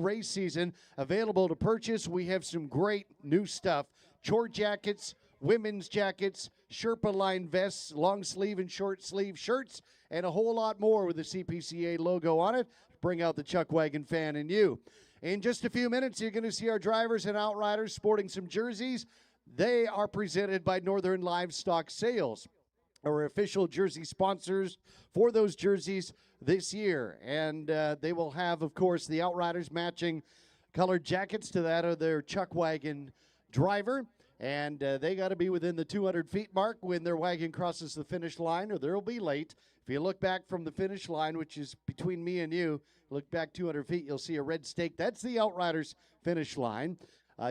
race season available to purchase. We have some great new stuff. Chore jackets, women's jackets, Sherpa line vests, long sleeve and short sleeve shirts, and a whole lot more with the CPCA logo on it. Bring out the Chuck Wagon fan in you. In just a few minutes, you're going to see our drivers and outriders sporting some jerseys. They are presented by Northern Livestock Sales, our official jersey sponsors for those jerseys this year. And they will have, of course, the outriders matching colored jackets to that of their Chuck Wagon driver. And they got to be within the 200 feet mark when their wagon crosses the finish line, or they'll be late. If you look back from the finish line, which is between me and you, look back 200 feet, you'll see a red stake. That's the Outriders finish line.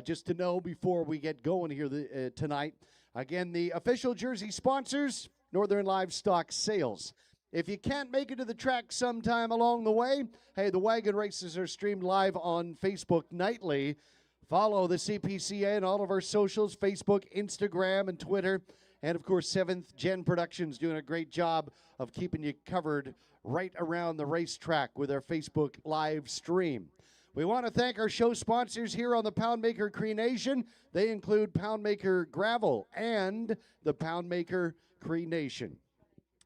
Just to know before we get going here tonight. Again, the official jersey sponsors, Northern Livestock Sales. If you can't make it to the track sometime along the way, hey, the wagon races are streamed live on Facebook nightly. Follow the CPCA and all of our socials, Facebook, Instagram, and Twitter. And, of course, 7th Gen Productions doing a great job of keeping you covered right around the racetrack with our Facebook live stream. We want to thank our show sponsors here on the Poundmaker Cree Nation. They include Poundmaker Gravel and the Poundmaker Cree Nation.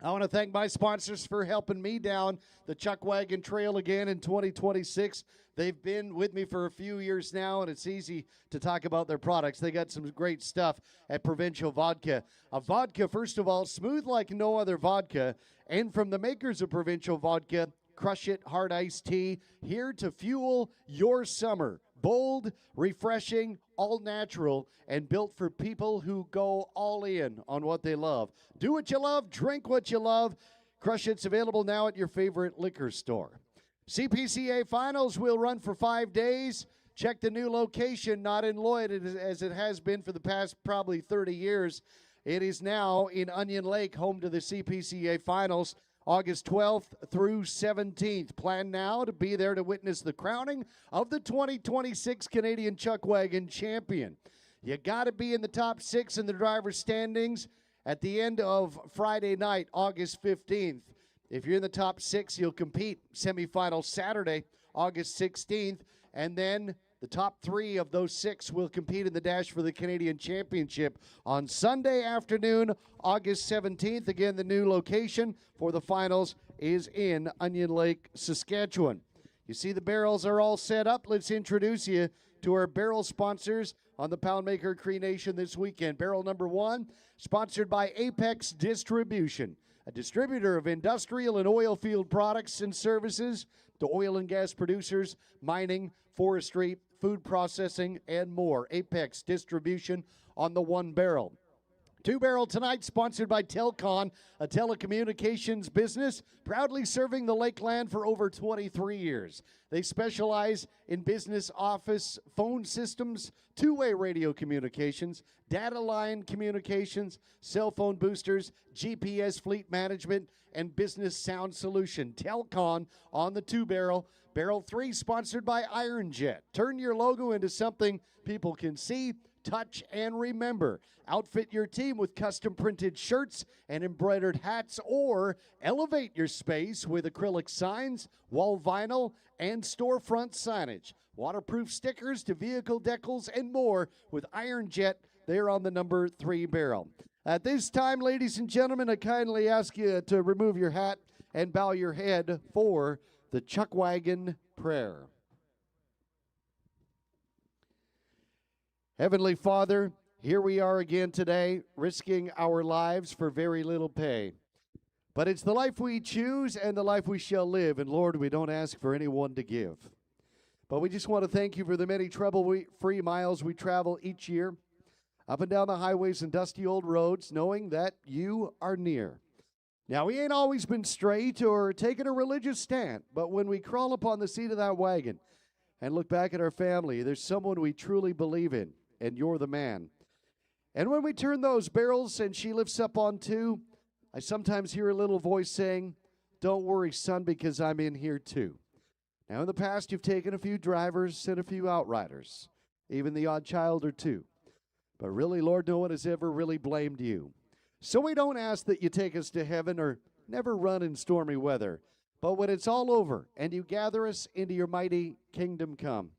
I want to thank my sponsors for helping me down the Chuck Wagon Trail again in 2026. They've been with me for a few years now, and it's easy to talk about their products. They got some great stuff at Provincial Vodka. A vodka, first of all, smooth like no other vodka, and from the makers of Provincial Vodka, Crush It Hard Iced Tea, here to fuel your summer. Bold, refreshing, all natural, and built for people who go all in on what they love. Do what you love, drink what you love. Crush It's available now at your favorite liquor store. CPCA Finals will run for 5 days. Check the new location, not in Lloyd as it has been for the past probably 30 years. It is now in Onion Lake, home to the CPCA Finals. August 12th through 17th. Plan now to be there to witness the crowning of the 2026 Canadian Chuck Wagon champion. You got to be in the top 6 in the driver's standings at the end of Friday night, August 15th. If you're in the top 6, you'll compete semifinal Saturday, August 16th, and then the top 3 of those 6 will compete in the dash for the Canadian Championship on Sunday afternoon, August 17th. Again, the new location for the finals is in Onion Lake, Saskatchewan. You see the barrels are all set up. Let's introduce you to our barrel sponsors on the Poundmaker Cree Nation this weekend. Barrel number 1, sponsored by Apex Distribution, a distributor of industrial and oil field products and services to oil and gas producers, mining, forestry, food processing, and more. Apex Distribution on the 1 barrel. 2 barrel tonight, sponsored by Telcon, a telecommunications business proudly serving the Lakeland for over 23 years. They specialize in business office phone systems, two-way radio communications, data line communications, cell phone boosters, GPS fleet management, and business sound solution. Telcon on the 2 barrel. Barrel 3, sponsored by Iron Jet. Turn your logo into something people can see, touch, and remember. Outfit your team with custom printed shirts and embroidered hats, or elevate your space with acrylic signs, wall vinyl, and storefront signage. Waterproof stickers to vehicle decals and more with Iron Jet. They're on the number 3 barrel. At this time, ladies and gentlemen, I kindly ask you to remove your hat and bow your head for the Chuck Wagon prayer. Heavenly Father, here we are again today, risking our lives for very little pay. But it's the life we choose and the life we shall live. And Lord, we don't ask for anyone to give. But we just want to thank you for the many trouble-free miles we travel each year, up and down the highways and dusty old roads, knowing that you are near. Now, we ain't always been straight or taken a religious stand, but when we crawl upon the seat of that wagon and look back at our family, there's someone we truly believe in, and you're the man. And when we turn those barrels and she lifts up on 2, I sometimes hear a little voice saying, "Don't worry, son, because I'm in here too." Now, in the past, you've taken a few drivers and a few outriders, even the odd child or 2. But really, Lord, no one has ever really blamed you. So we don't ask that you take us to heaven or never run in stormy weather, But when it's all over and you gather us into your mighty kingdom come,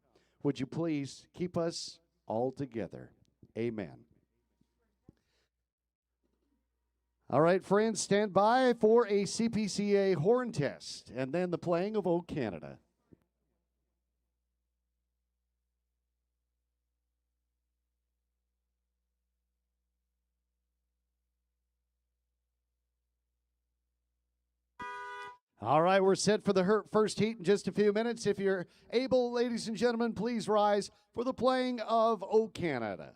would you please keep us all together? Amen. All right, friends, stand by for a CPCA horn test and then the playing of O Canada. All right, we're set for the first heat in just a few minutes. If you're able, ladies and gentlemen, please rise for the playing of O Canada.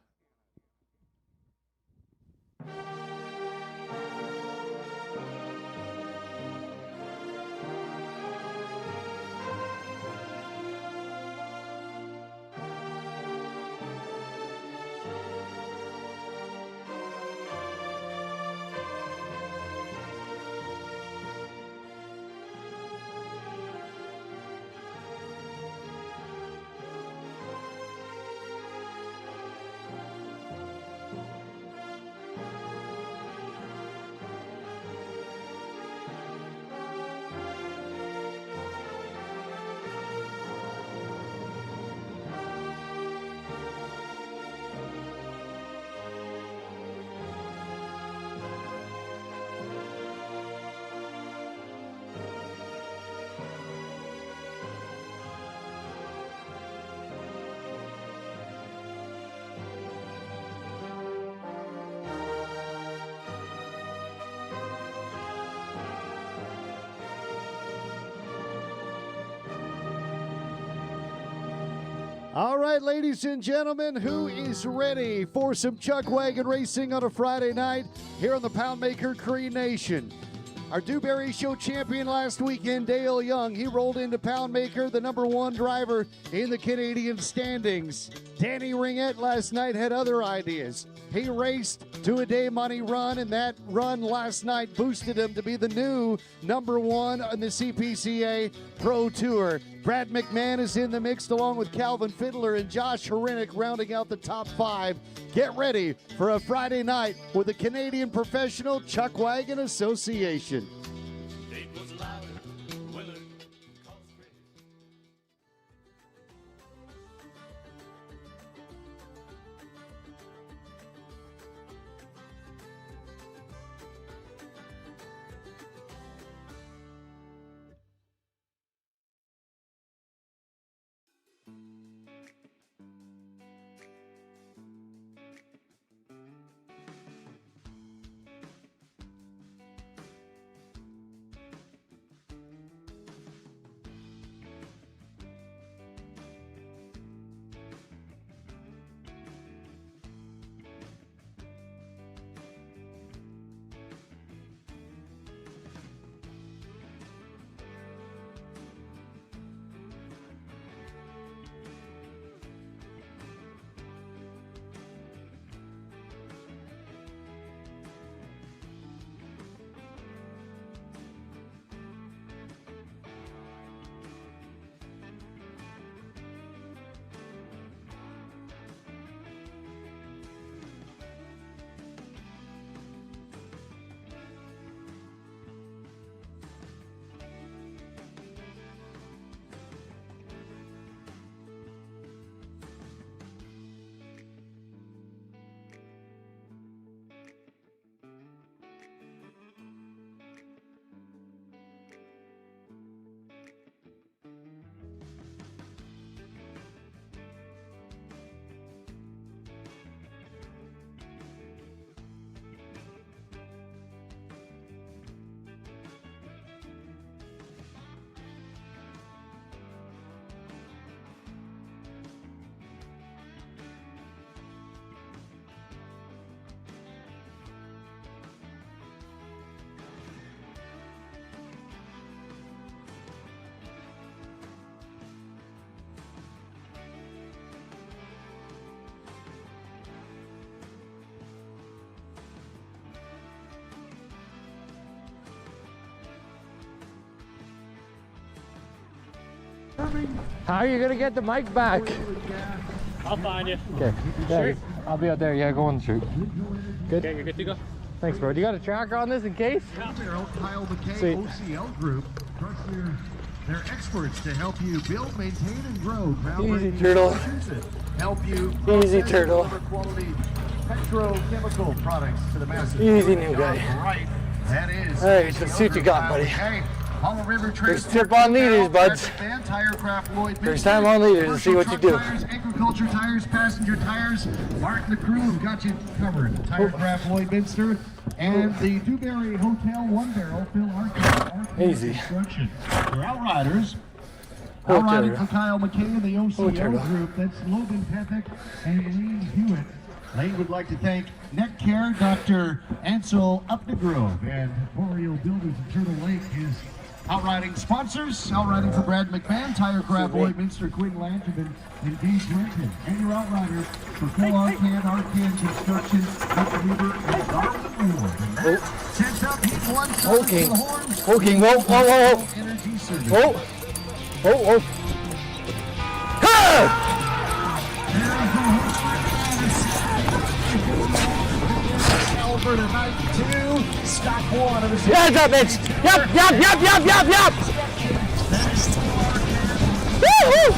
All right, ladies and gentlemen, who is ready for some chuck wagon racing on a Friday night here on the Poundmaker Cree Nation? Our Dewberry Show champion last weekend, Dale Young, he rolled into Poundmaker, the #1 driver in the Canadian standings. Danny Ringette last night had other ideas. He raced to a day money run, and that run last night boosted him to be the new #1 on the CPCA Pro Tour. Brad McMahon is in the mix along with Calvin Fiddler and Josh Horinek rounding out the top 5. Get ready for a Friday night with the Canadian Professional Chuck Wagon Association. How are you gonna get the mic back? I'll find you. Okay. Sure. I'll be out there. Yeah, go on the street. Good. Okay, you're good to go. Thanks, bro. Do you got a tracker on this in case? Two-barrel Kyle McKay Sweet. OCL Group. Trust they're experts to help you build, maintain, and grow. Easy, turtle. Help you Easy, turtle. deliver quality petrochemical products to the masses. Easy, new guy. Right. That is. All right, let's see what you got, buddy. Hey, Hollow River First Transport. tip on leaders, buds. Tirecraft Lloyd. First time on leaders. Let's see what you do. Tires, agriculture tires, passenger tires. Mark and the crew have got you covered. Tirecraft Lloyd Minster and the Dewberry Hotel 1-barrel Phil Arkin. Easy. Construction. For Outriders. Oh, Outriding turtle. for Kyle McKay and the OCL turtle. Group. That's Logan Pethick and Lane Hewitt. Lane would like to thank Neck Care, Dr. Ansel Updegrove, and Boreal Builders in Turtle Lake, his outriding sponsors. Outriding for Brad McMahon, Tirecraft Lloyd Minster, Quinn Lanterman, and Dean Renton. And your outriders for Phil Arcan Construction, Dr. Weaver, and Darwin Ward. And that sets up Heat 1 for Okay. the horns. Okay, whoa, whoa, whoa, whoa. Energy Service. Whoa. Oh, oh. Ah! Over tonight, 2, stop 1 of the Yeah, it's up, Mitch. Yup. Woo-hoo!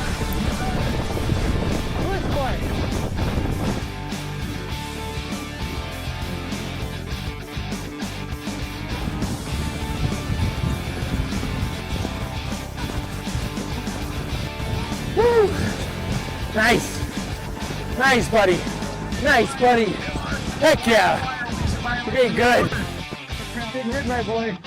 Woo! Nice. Nice, buddy. Nice, buddy. Heck yeah. Okay, good. Big hit, my boy.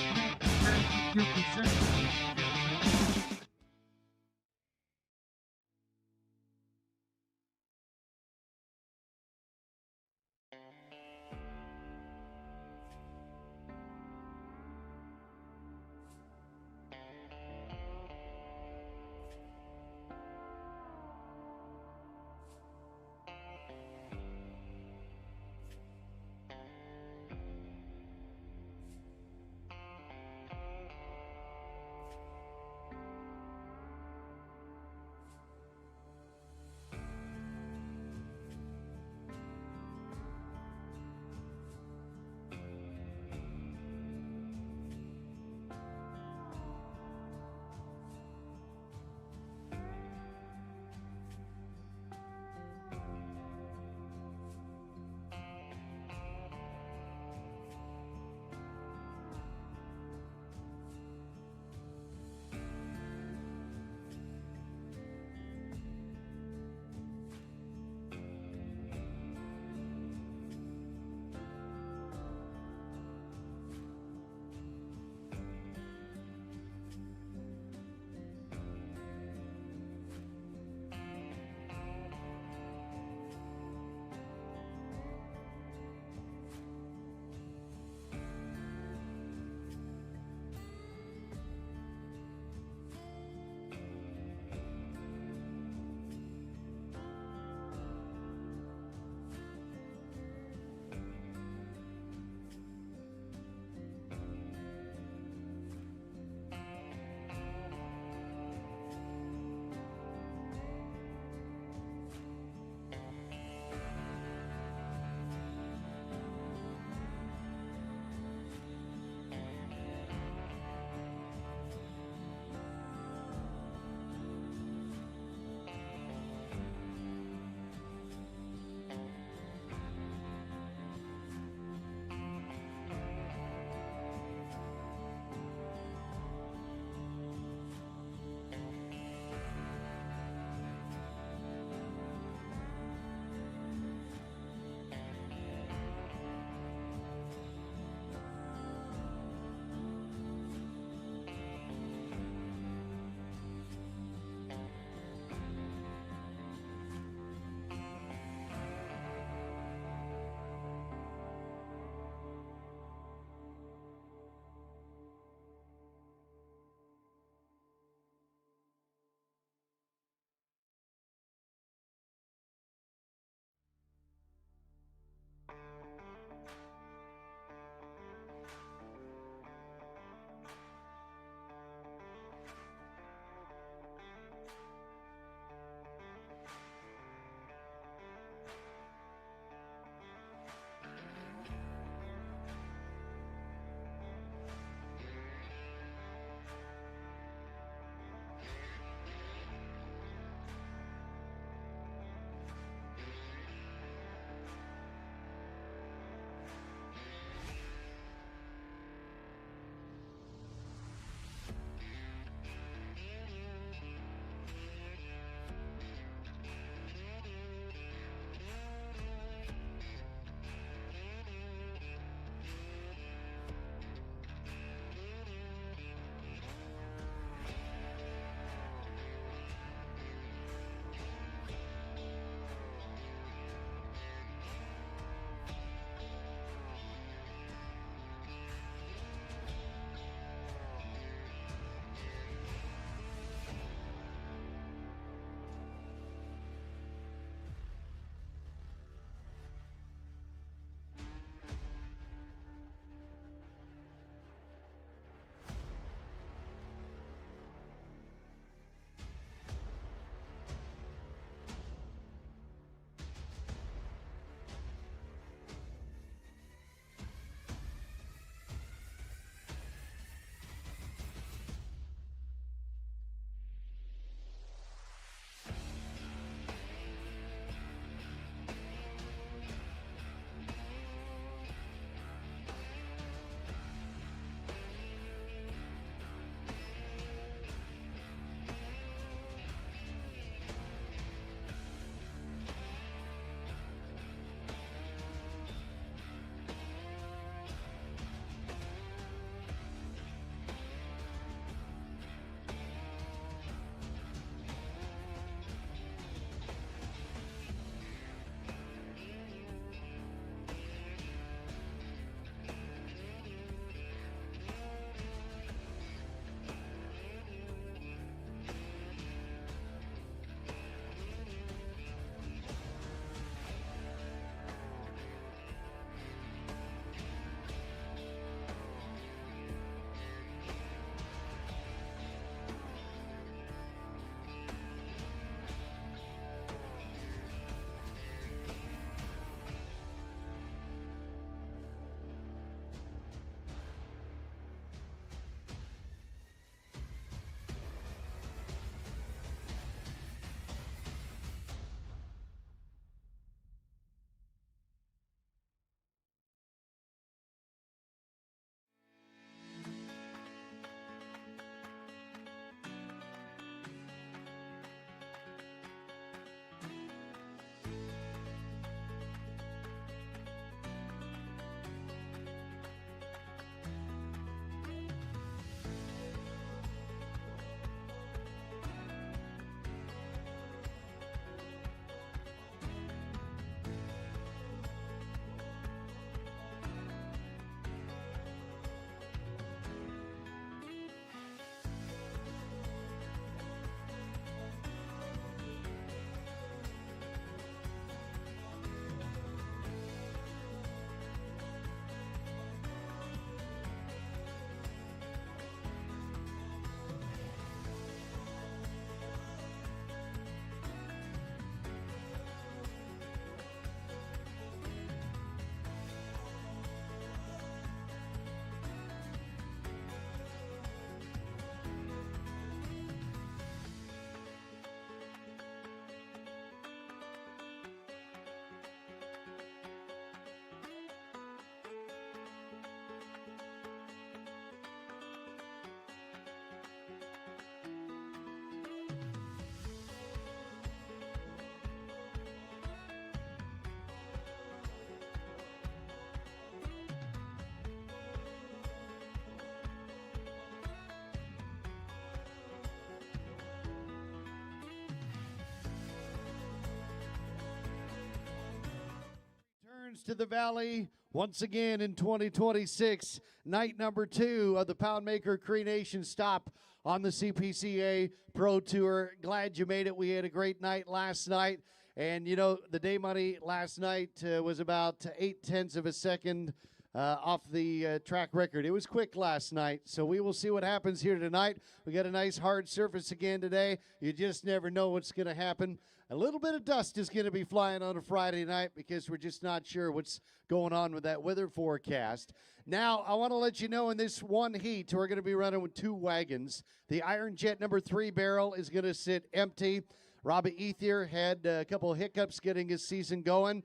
to the Valley once again in 2026. Night number 2 of the Poundmaker Cree Nation stop on the CPCA Pro Tour. Glad you made it. We had a great night last night. And, you know, the day money last night was about 0.8 of a second off the track record. It was quick last night, so we will see what happens here tonight. We got a nice hard surface again today. You just never know what's going to happen. A little bit of dust is going to be flying on a Friday night because we're just not sure what's going on with that weather forecast. Now, I want to let you know in this one heat, we're going to be running with 2 wagons. The Iron Jet number 3 barrel is going to sit empty. Robbie Ethier had a couple of hiccups getting his season going.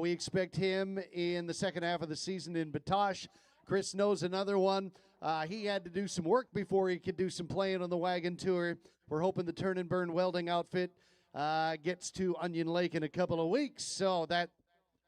We expect him in the second half of the season in Batoche. Chris knows another one. He had to do some work before he could do some playing on the wagon tour. We're hoping the Turn and Burn welding outfit gets to Onion Lake in a couple of weeks. So that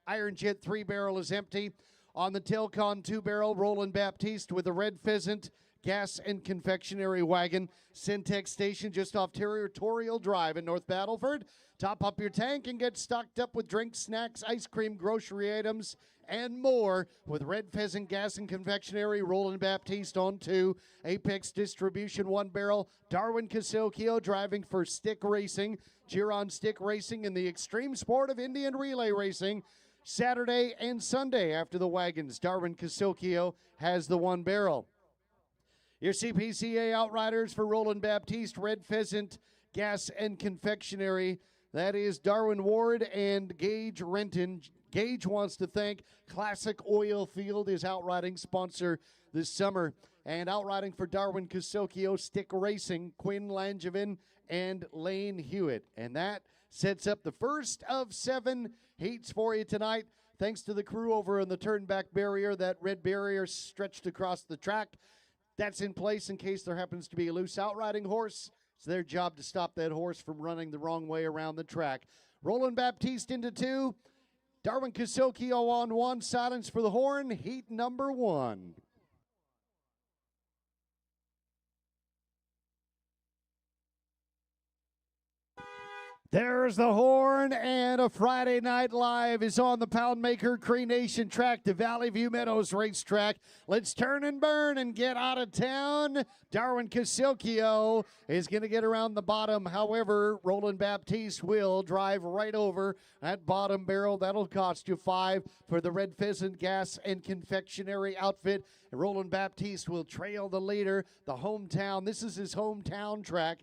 Iron Jet 3 barrel is empty. On the Telcon 2 barrel, Roland Baptiste with a Red Pheasant gas and confectionery wagon. Syntex station just off Territorial Drive in North Battleford. Top up your tank and get stocked up with drinks, snacks, ice cream, grocery items, and more with Red Pheasant gas and confectionery. Roland Baptiste on 2. Apex Distribution 1 barrel. Darwin Casilkio driving for Stick Racing. Cheer on Stick Racing in the extreme sport of Indian relay racing. Saturday and Sunday after the wagons. Darwin Casilkio has the 1 barrel. Your CPCA Outriders for Roland Baptiste, Red Pheasant, Gas and Confectionery. That is Darwin Ward and Gage Renton. Gage wants to thank Classic Oil Field, his outriding sponsor this summer. And outriding for Darwin Casilkio, Stick Racing, Quinn Langevin, and Lane Hewitt. And that sets up the first of 7 heats for you tonight. Thanks to the crew over on the turnback barrier, that red barrier stretched across the track. That's in place in case there happens to be a loose outriding horse. It's their job to stop that horse from running the wrong way around the track. Roland Baptiste into 2. Darwin Casilkio on 1. Silence for the horn. Heat number 1. There's the horn, and a Friday Night Live is on the Poundmaker Cree Nation track to Valley View Meadows Racetrack. Let's turn and burn and get out of town. Darwin Casilkio is going to get around the bottom. However, Roland Baptiste will drive right over that bottom barrel. That'll cost you 5 for the Red Pheasant gas and confectionery outfit. And Roland Baptiste will trail the leader, the hometown. This is his hometown track.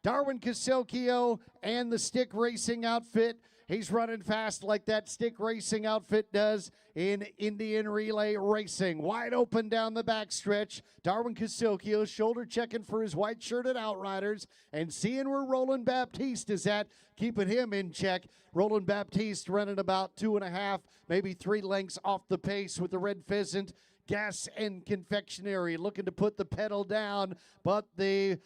Darwin Casilkio and the Stick Racing outfit. He's running fast like that Stick Racing outfit does in Indian relay racing. Wide open down the backstretch. Darwin Casilkio shoulder checking for his white-shirted outriders and seeing where Roland Baptiste is at, keeping him in check. Roland Baptiste running about 2.5, maybe 3 lengths off the pace with the Red Pheasant gas and confectionery, looking to put the pedal down, but the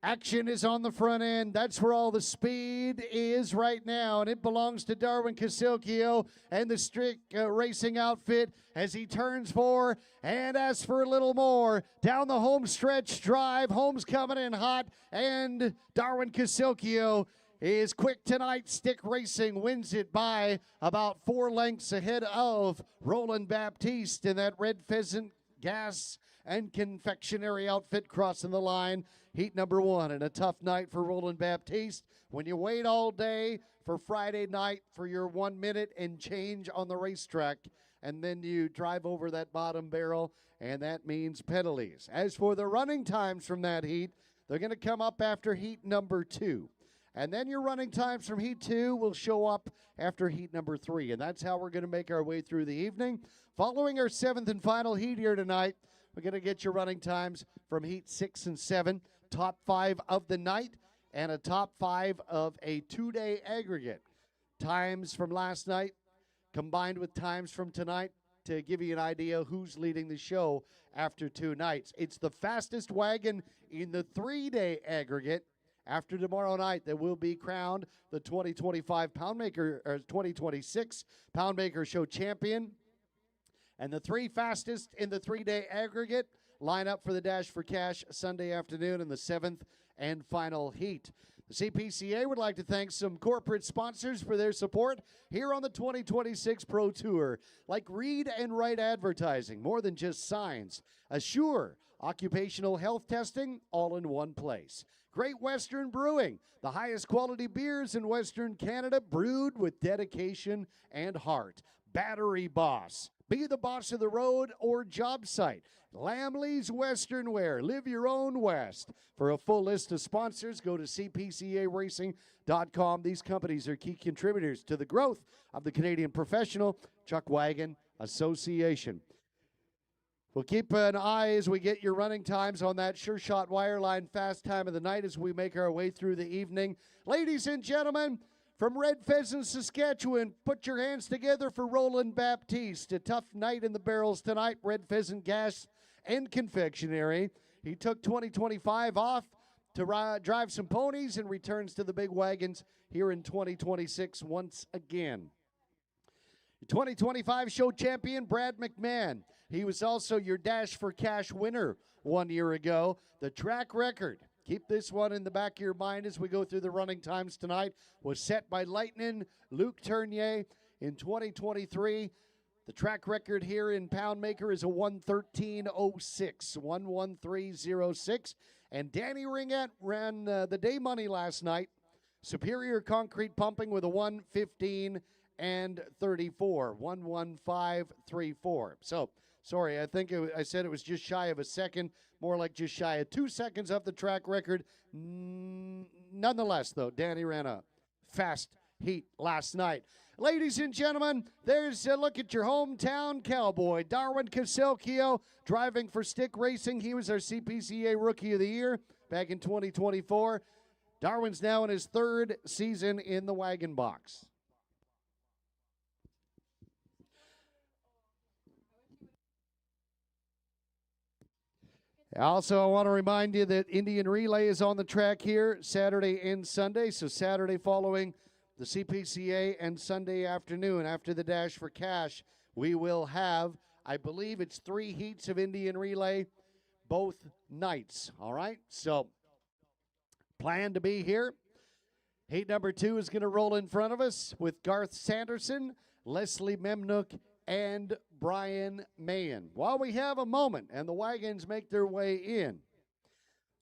action is on the front end. That's where all the speed is right now, and it belongs to Darwin Casilkio and the Stick Racing outfit as he turns for and asks for a little more. Down the home stretch drive, home's coming in hot, and Darwin Casilkio is quick tonight. Stick Racing wins it by about 4 lengths ahead of Roland Baptiste in that Red Pheasant gas and confectionery outfit crossing the line. Heat number 1, and a tough night for Roland Baptiste. When you wait all day for Friday night for your 1 minute and change on the racetrack, and then you drive over that bottom barrel, and that means penalties. As for the running times from that heat, they're going to come up after heat number 2. And then your running times from heat 2 will show up after heat number 3. And that's how we're going to make our way through the evening. Following our 7th and final heat here tonight, we're going to get your running times from heat 6 and 7, top 5 of the night, and a top 5 of a 2-day aggregate. Times from last night combined with times from tonight to give you an idea who's leading the show after 2 nights. It's the fastest wagon in the 3-day aggregate. After tomorrow night, that will be crowned the 2025 Poundmaker, or 2026 Poundmaker Show champion. And the 3 fastest in the 3-day aggregate line up for the Dash for Cash Sunday afternoon in the 7th and final heat. The CPCA would like to thank some corporate sponsors for their support here on the 2026 Pro Tour, like Read and Write Advertising, more than just signs. Assure, occupational health testing, all in one place. Great Western Brewing, the highest quality beers in Western Canada, brewed with dedication and heart. Battery Boss, be the boss of the road or job site. Lamley's Western Wear, live your own West. For a full list of sponsors, go to cpcaracing.com. These companies are key contributors to the growth of the Canadian Professional Chuck Wagon Association. We'll keep an eye as we get your running times on that Sure Shot Wireline fast time of the night as we make our way through the evening. Ladies and gentlemen, from Red Pheasant, Saskatchewan, put your hands together for Roland Baptiste. A tough night in the barrels tonight. Red Pheasant Gas and Confectionery. He took 2025 off to drive some ponies and returns to the big wagons here in 2026 once again. 2025 show champion Brad McMahon. He was also your Dash for Cash winner 1 year ago. The track record, keep this one in the back of your mind as we go through the running times tonight, was set by Lightning Luc Tournier in 2023. The track record here in Poundmaker is a 1:13:06, 1:13:06. And Danny Ringette ran the day money last night. Superior Concrete Pumping with a 1:15:34, 1:15:34. So, sorry, I think I said it was just shy of a second, more like just shy of 2 seconds off the track record. Nonetheless, though, Danny ran a fast heat last night. Ladies and gentlemen, there's a look at your hometown cowboy, Darwin Caselchio, driving for Stick Racing. He was our CPCA Rookie of the Year back in 2024. Darwin's now in his third season in the wagon box. Also, I want to remind you that Indian Relay is on the track here Saturday and Sunday. So Saturday following the CPCA and Sunday afternoon after the Dash for Cash, we will have, I believe it's 3 heats of Indian Relay both nights. All right, so plan to be here. Heat number 2 is going to roll in front of us with Garth Sanderson, Leslie Memnook, and Brian Mahan. While we have a moment and the wagons make their way in,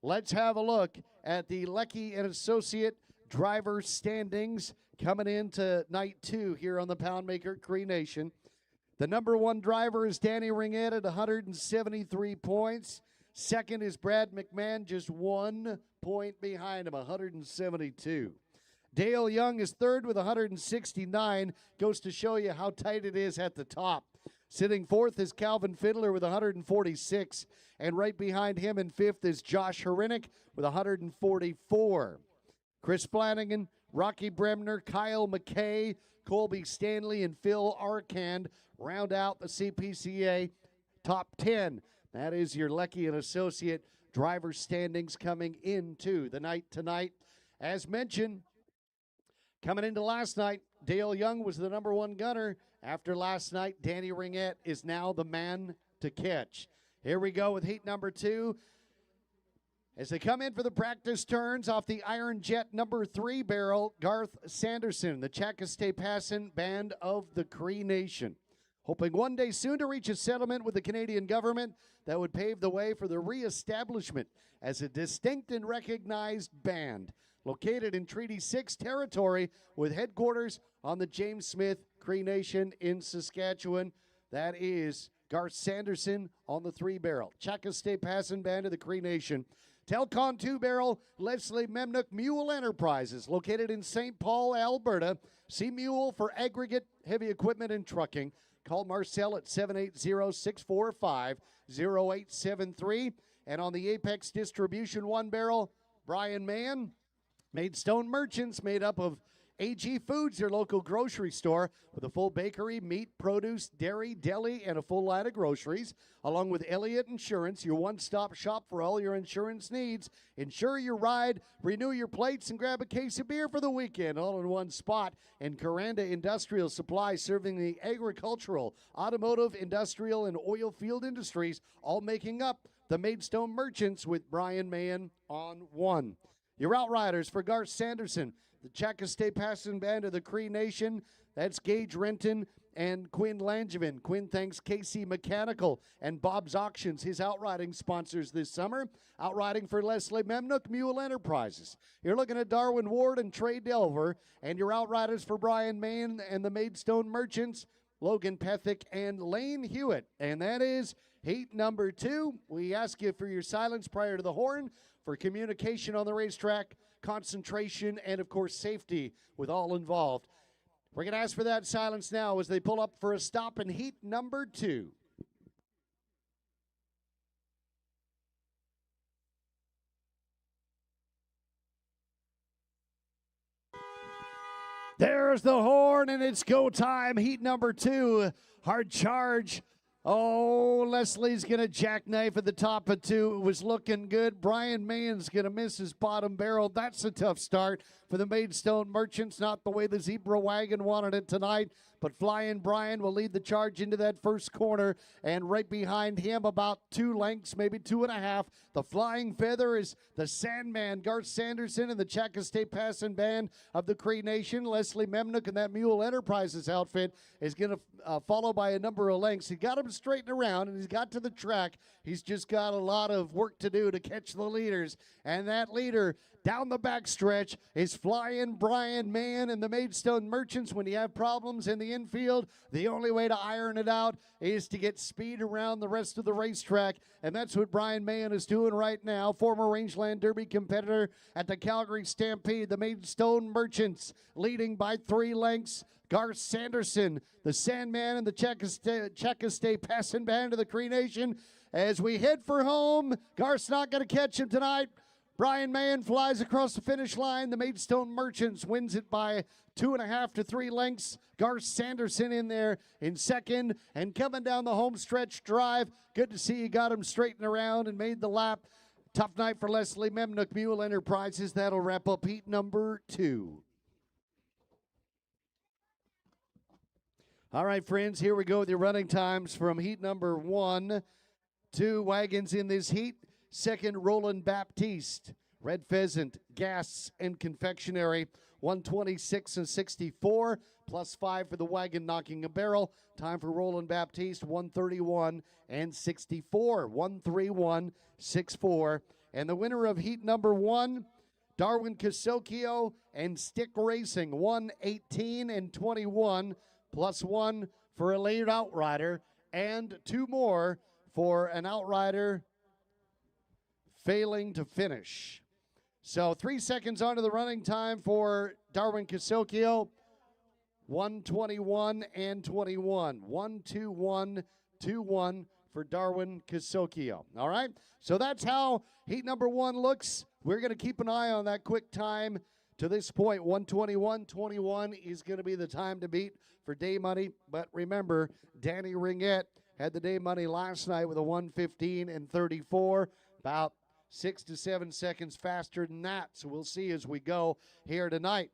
let's have a look at the Leckie and Associate driver standings coming into night 2 here on the Poundmaker Cree Nation. The number 1 driver is Danny Ringette at 173 points. Second is Brad McMahon, just 1 point behind him, 172. Dale Young is third with 169. Goes to show you how tight it is at the top. Sitting fourth is Calvin Fiddler with 146. And right behind him in fifth is Josh Herinek with 144. Chris Flanagan, Rocky Bremner, Kyle McKay, Colby Stanley, and Phil Arcand round out the CPCA top 10. That is your Leckie and Associate driver standings coming into the night tonight. As mentioned, coming into last night, Dale Young was the number 1 gunner. After last night, Danny Ringette is now the man to catch. Here we go with heat number 2. As they come in for the practice turns off the Iron Jet number 3 barrel, Garth Sanderson, the Chakastay-Passin Band of the Cree Nation. Hoping one day soon to reach a settlement with the Canadian government that would pave the way for the reestablishment as a distinct and recognized band. Located in Treaty 6 territory with headquarters on the James Smith Cree Nation in Saskatchewan. That is Garth Sanderson on the 3 barrel. Chakastay-Passin Band of the Cree Nation. Telcon 2 barrel, Leslie Memnook Mule Enterprises, located in St. Paul, Alberta. See Mule for aggregate, heavy equipment, and trucking. Call Marcel at 780-645-0873. And on the Apex Distribution 1 barrel, Brian Mahan. Maidstone Merchants, made up of AG Foods, your local grocery store, with a full bakery, meat, produce, dairy, deli, and a full line of groceries, along with Elliott Insurance, your one-stop shop for all your insurance needs. Insure your ride, renew your plates, and grab a case of beer for the weekend, all in one spot. And Coranda Industrial Supply, serving the agricultural, automotive, industrial, and oil field industries, all making up the Maidstone Merchants with Brian Mahan on 1. Your outriders for Garth Sanderson, the CPCA Passing Band of the Cree Nation. That's Gage Renton and Quinn Langevin. Quinn thanks Casey Mechanical and Bob's Auctions, his outriding sponsors this summer. Outriding for Leslie Memnook, Mule Enterprises. You're looking at Darwin Ward and Trey Delver. And your outriders for Brian Main and the Maidstone Merchants, Logan Pethick and Lane Hewitt. And that is heat number 2. We ask you for your silence prior to the horn for communication on the racetrack, concentration, and, of course, safety with all involved. We're going to ask for that silence now as they pull up for a stop in heat number 2. There's the horn, and it's go time. Heat number 2, hard charge. Oh, Leslie's going to jackknife at the top of 2. It was looking good. Brian Mayon's going to miss his bottom barrel. That's a tough start for the Maidstone Merchants. Not the way the Zebra Wagon wanted it tonight. But Flying Brian will lead the charge into that first corner. And right behind him, about 2 lengths, maybe 2.5. The Flying Feather is the Sandman, Garth Sanderson, and the CPCA Passing Band of the Cree Nation. Leslie Memnook and that Mule Enterprises outfit is going to follow by a number of lengths. He got him straightened around, and he's got to the track. He's just got a lot of work to do to catch the leaders. And that leader down the backstretch is Flying Brian Mann and the Maidstone Merchants. When you have problems in the infield, the only way to iron it out is to get speed around the rest of the racetrack, and that's what Brian Mann is doing right now. Former Rangeland Derby competitor at the Calgary Stampede. The Maidstone Merchants leading by 3 lengths. Garth Sanderson, the Sandman, and the CPCA Passing Band of the Cree Nation. As we head for home, Garth's not going to catch him tonight. Brian Mann flies across the finish line. The Maidstone Merchants wins it by 2.5 to 3 lengths. Garth Sanderson in there in second. And coming down the home stretch drive, good to see you got him straightened around and made the lap. Tough night for Leslie Memnook, Mule Enterprises. That'll wrap up heat number 2. All right, friends, here we go with your running times from heat number 1. 2 wagons in this heat. Second, Roland Baptiste, Red Pheasant, Gas, and Confectionery, 126 and 64, plus 5 for the wagon knocking a barrel. Time for Roland Baptiste, 131 and 64, 131, 64. And the winner of heat number 1, Darwin Casocchio and Stick Racing, 118 and 21, plus 1 for a late outrider, and 2 more for an outrider failing to finish. So 3 seconds onto the running time for Darwin Casocchio. 121 and 21. 121, 21 for Darwin Casocchio. All right, so that's how heat number 1 looks. We're going to keep an eye on that quick time to this point. 121-21 is going to be the time to beat for day money. But remember, Danny Ringette had the day money last night with a 115 and 34. About 6 to 7 seconds faster than that. So we'll see as we go here tonight.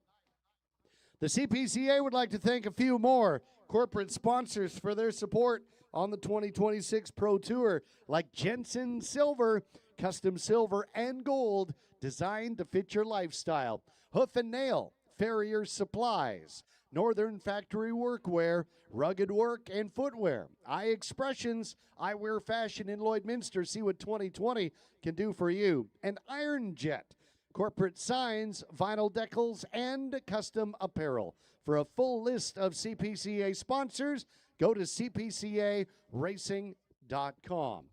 The CPCA would like to thank a few more corporate sponsors for their support on the 2026 Pro Tour, like Jensen Silver, custom silver and gold designed to fit your lifestyle. Hoof and Nail, Farrier Supplies, Northern Factory Workwear, Rugged Work and Footwear, Eye Expressions, Eyewear Fashion in Lloydminster. See what 2020 can do for you. And Iron Jet, corporate signs, vinyl decals, and custom apparel. For a full list of CPCA sponsors, go to cpcaracing.com.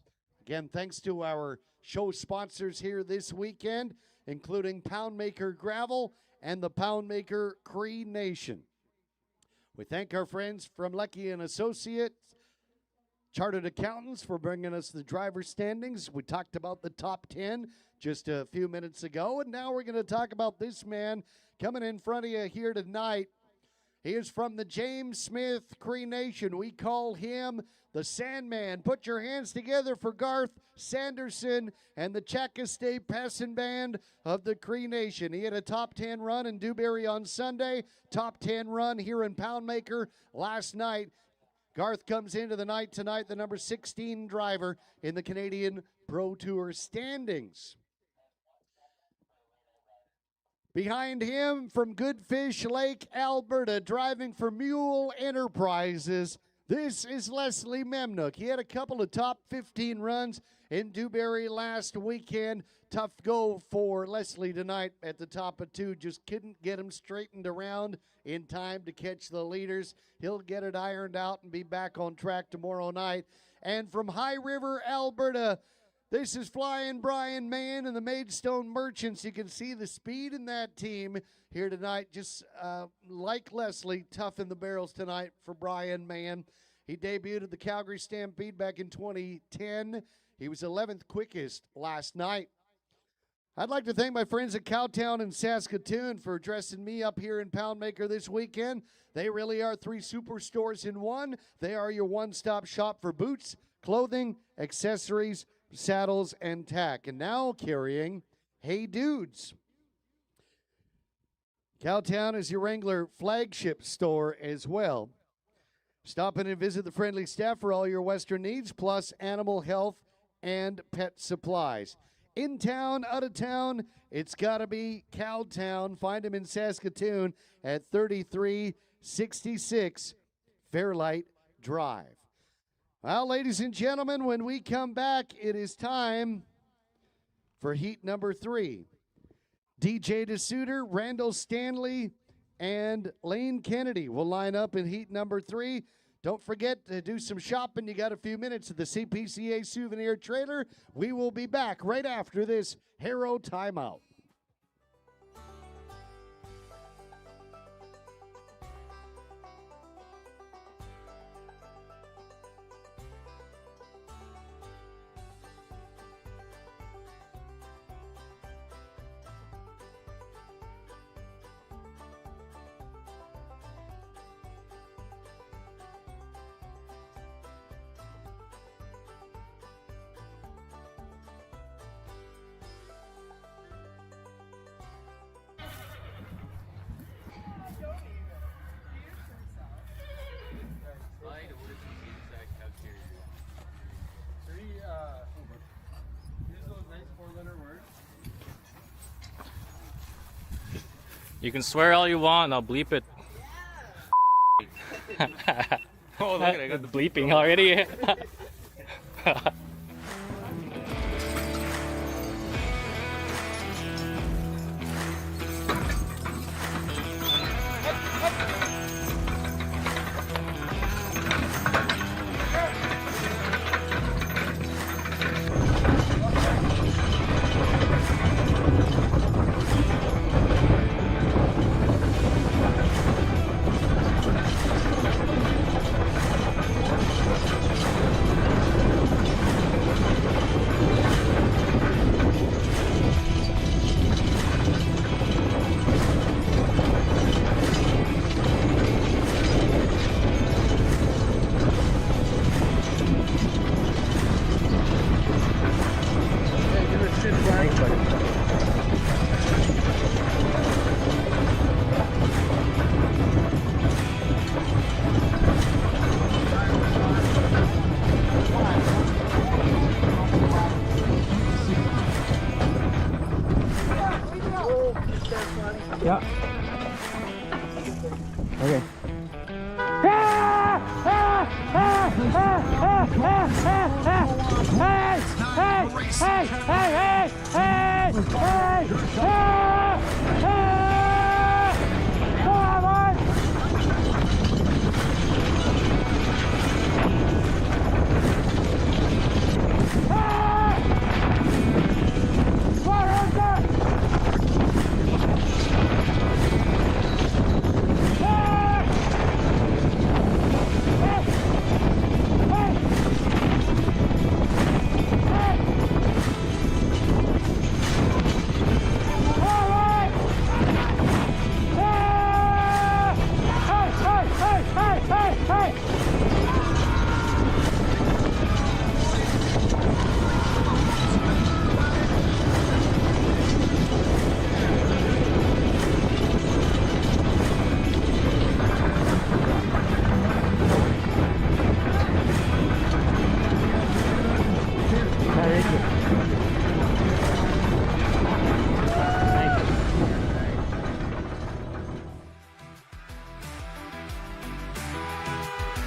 Again, thanks to our show sponsors here this weekend, including Poundmaker Gravel and the Poundmaker Cree Nation. We thank our friends from Leckie and Associates, Chartered Accountants, for bringing us the driver standings. We talked about the top 10 just a few minutes ago, and now we're going to talk about this man coming in front of you here tonight. He is from the James Smith Cree Nation. We call him the Sandman. Put your hands together for Garth Sanderson and the CPCA Passing Band of the Cree Nation. He had a top 10 run in Dewberry on Sunday, top 10 run here in Poundmaker last night. Garth comes into the night tonight, the number 16 driver in the Canadian Pro Tour standings. Behind him from Goodfish Lake, Alberta, driving for Mule Enterprises, this is Leslie Memnook. He had a couple of top 15 runs in Dewberry last weekend. Tough go for Leslie tonight at the top of 2. Just couldn't get him straightened around in time to catch the leaders. He'll get it ironed out and be back on track tomorrow night. And from High River, Alberta, this is Flying Brian Mann and the Maidstone Merchants. You can see the speed in that team here tonight. Just like Leslie, tough in the barrels tonight for Brian Mann. He debuted at the Calgary Stampede back in 2010. He was 11th quickest last night. I'd like to thank my friends at Cowtown and Saskatoon for dressing me up here in Poundmaker this weekend. They really are 3 superstores in one. They are your one-stop shop for boots, clothing, accessories, saddles, and tack. And now carrying Hey Dudes. Cowtown is your Wrangler flagship store as well. Stop in and visit the friendly staff for all your Western needs, plus animal health and pet supplies. In town, out of town, it's got to be Cowtown. Find them in Saskatoon at 3366 Fairlight Drive. Well, ladies and gentlemen, when we come back, it is time for heat number 3. DJ DeSuter, Randall Stanley, and Lane Kennedy will line up in heat number 3. Don't forget to do some shopping. You got a few minutes at the CPCA Souvenir Trailer. We will be back right after this Hero timeout. You can swear all you want, I'll bleep it. Oh, look at it, I got the bleeping already.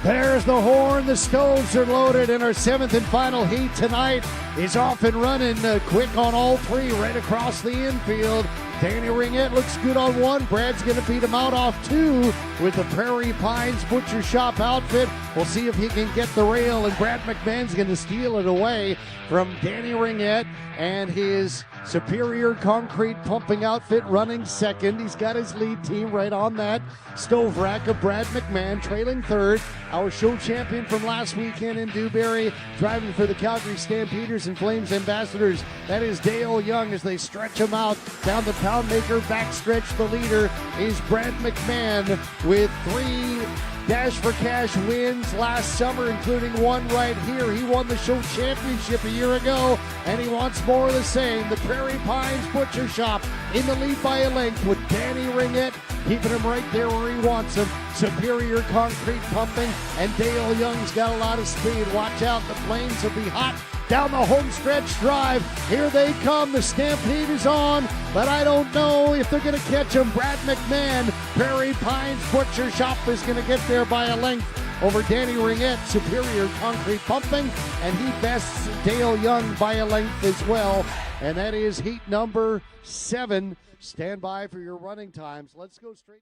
There's the horn. The stoves are loaded, and our 7th and final heat tonight is off and running quick on all three right across the infield. Danny Ringette looks good on one. Brad's going to beat him out off two with the Prairie Pines Butcher Shop outfit. We'll see if he can get the rail, and Brad McMahon's going to steal it away from Danny Ringette and his Superior Concrete Pumping outfit running second. He's got his lead team right on that stove rack of Brad McMahon trailing third. Our show champion from last weekend in Dewberry, driving for the Calgary Stampeders and Flames Ambassadors. That is Dale Young as they stretch him out down the Poundmaker backstretch. The leader is Brad McMahon with 3 Dash for Cash wins last summer, including one right here. He won the show championship a year ago, and he wants more of the same. The Prairie Pines Butcher Shop in the lead by a length with Danny Ringette keeping him right there where he wants him. Superior Concrete Pumping, and Dale Young's got a lot of speed. Watch out, the Flames will be hot down the home stretch drive. Here they come. The Stampede is on, but I don't know if they're going to catch him. Brad McMahon, Prairie Pines Butcher Shop is going to get there by a length over Danny Ringette, Superior Concrete Pumping, and he bests Dale Young by a length as well. And that is heat number 7. Stand by for your running times. Let's go straight.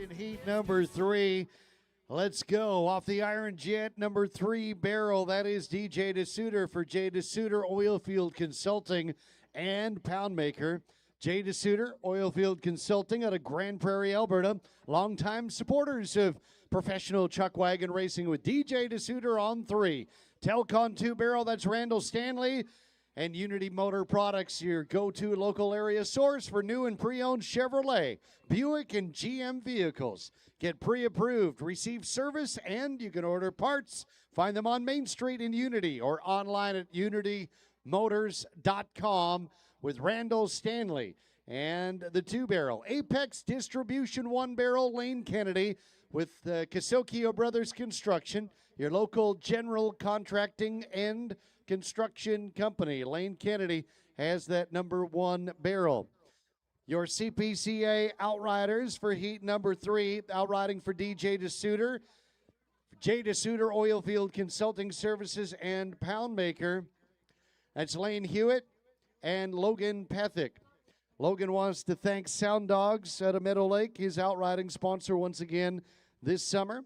in heat number 3. Let's go. Off the Iron Jet, number 3 barrel. That is DJ DeSuter for J. DeSuter Oilfield Consulting and Poundmaker. J. DeSuter Oilfield Consulting out of Grand Prairie, Alberta. Longtime supporters of professional chuck wagon racing with DJ DeSuter on 3. Telcon 2 barrel, that's Randall Stanley. And Unity Motor Products, your go-to local area source for new and pre-owned Chevrolet, Buick, and GM vehicles. Get pre-approved, receive service, and you can order parts. Find them on Main Street in Unity or online at unitymotors.com with Randall Stanley. And the 2-barrel, Apex Distribution 1-barrel, Lane Kennedy with Casocchio Brothers Construction, your local general contracting and construction company. Lane Kennedy has that number 1 barrel. Your CPCA Outriders for heat number 3, outriding for DJ DeSuter, J. DeSuter Oilfield Consulting Services and Poundmaker. That's Lane Hewitt and Logan Pethick. Logan wants to thank Sound Dogs out of Meadow Lake, his outriding sponsor once again this summer.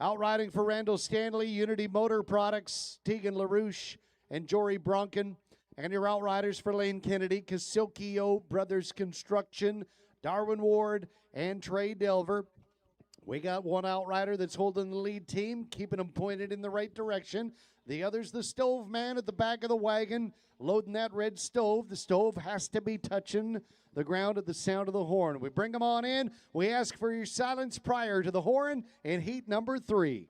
Outriding for Randall Stanley, Unity Motor Products, Tegan LaRouche, and Jory Bronken. And your outriders for Lane Kennedy, Casocchio Brothers Construction, Darwin Ward, and Trey Delver. We got one outrider that's holding the lead team, keeping them pointed in the right direction. The other's the stove man at the back of the wagon, loading that red stove. The stove has to be touching the ground at the sound of the horn. We bring them on in. We ask for your silence prior to the horn in heat number 3.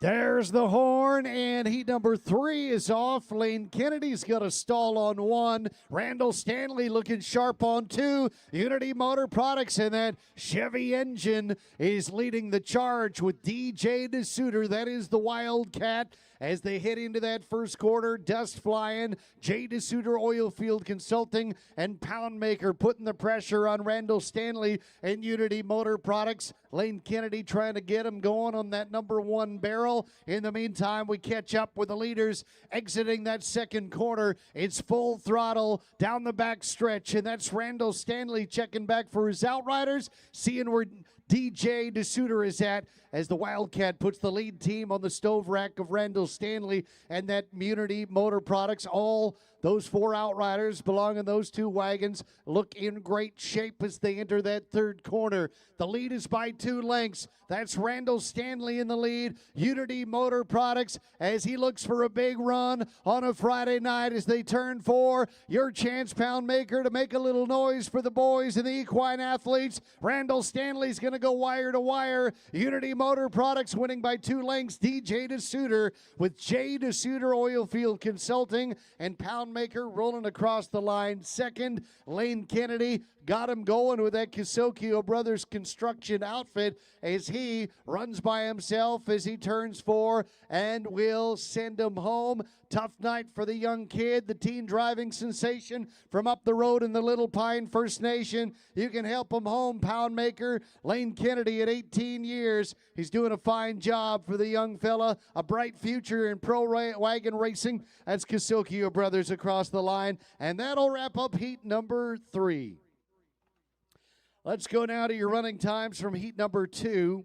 There's the horn, and heat number 3 is off. Lane Kennedy's got a stall on 1. Randall Stanley looking sharp on 2. Unity Motor Products and that Chevy engine is leading the charge with DJ DeSuter. That is the Wildcat. As they head into that first quarter, dust flying, J. DeSuter Oilfield Consulting and Poundmaker putting the pressure on Randall Stanley and Unity Motor Products. Lane Kennedy trying to get him going on that number 1 barrel. In the meantime, we catch up with the leaders exiting that second quarter. It's full throttle down the back stretch, and that's Randall Stanley checking back for his outriders, seeing where DJ DeSuter is at as the Wildcat puts the lead team on the stove rack of Randall Stanley and that Unity Motor Products. All those 4 outriders belong in those 2 wagons, look in great shape as they enter that third corner. The lead is by 2 lengths. That's Randall Stanley in the lead. Unity Motor Products as he looks for a big run on a Friday night as they turn 4. Your chance, Poundmaker, to make a little noise for the boys and the equine athletes. Randall Stanley's going to go wire to wire. Unity Motor Products winning by 2 lengths. DJ DeSuter with J. DeSuter Oilfield Consulting and Poundmaker rolling across the line second. Lane Kennedy got him going with that Casocchio Brothers Construction outfit as he runs by himself as he turns 4 and will send him home. Tough night for the young kid, the teen driving sensation from up the road in the Little Pine First Nation. You can help him home, Poundmaker. Lane Kennedy at 18 years. He's doing a fine job for the young fella. A bright future in pro wagon racing. That's Casocchio Brothers across the line. And that'll wrap up heat number 3. Let's go now to your running times from heat number 2.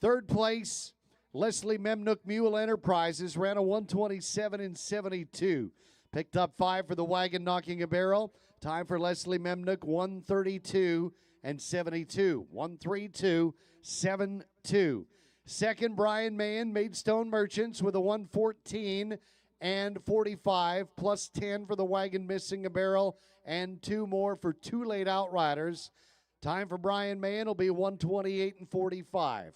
Third place, Leslie Memnook Mule Enterprises ran a 127.72. Picked up 5 for the wagon knocking a barrel. Time for Leslie Memnook 132.72. 132.72. Second, Brian Mahan, Maidstone Merchants with a 114.45 plus 10 for the wagon missing a barrel and 2 more for 2 late outriders. Time for Brian Mahan will be 128.45.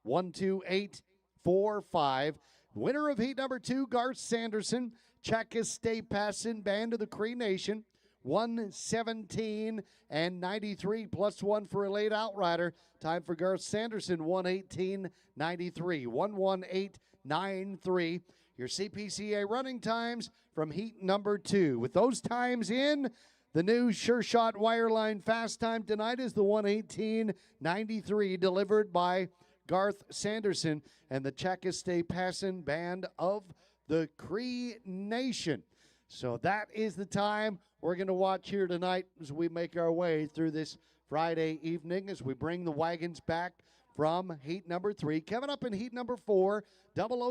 128.45. Winner of heat number 2, Garth Sanderson. Chaka Stay Passin' Band of the Cree Nation. 117.93 plus 1 for a late outrider. Time for Garth Sanderson, 118.93. 118.93. Your CPCA running times from heat number 2. With those times in, the new Sure Shot Wireline fast time tonight is the 118.93 delivered by Garth Sanderson, and the Chakastay Passin Band of the Cree Nation. So that is the time we're going to watch here tonight as we make our way through this Friday evening as we bring the wagons back from heat number 3. Coming up in heat number 4,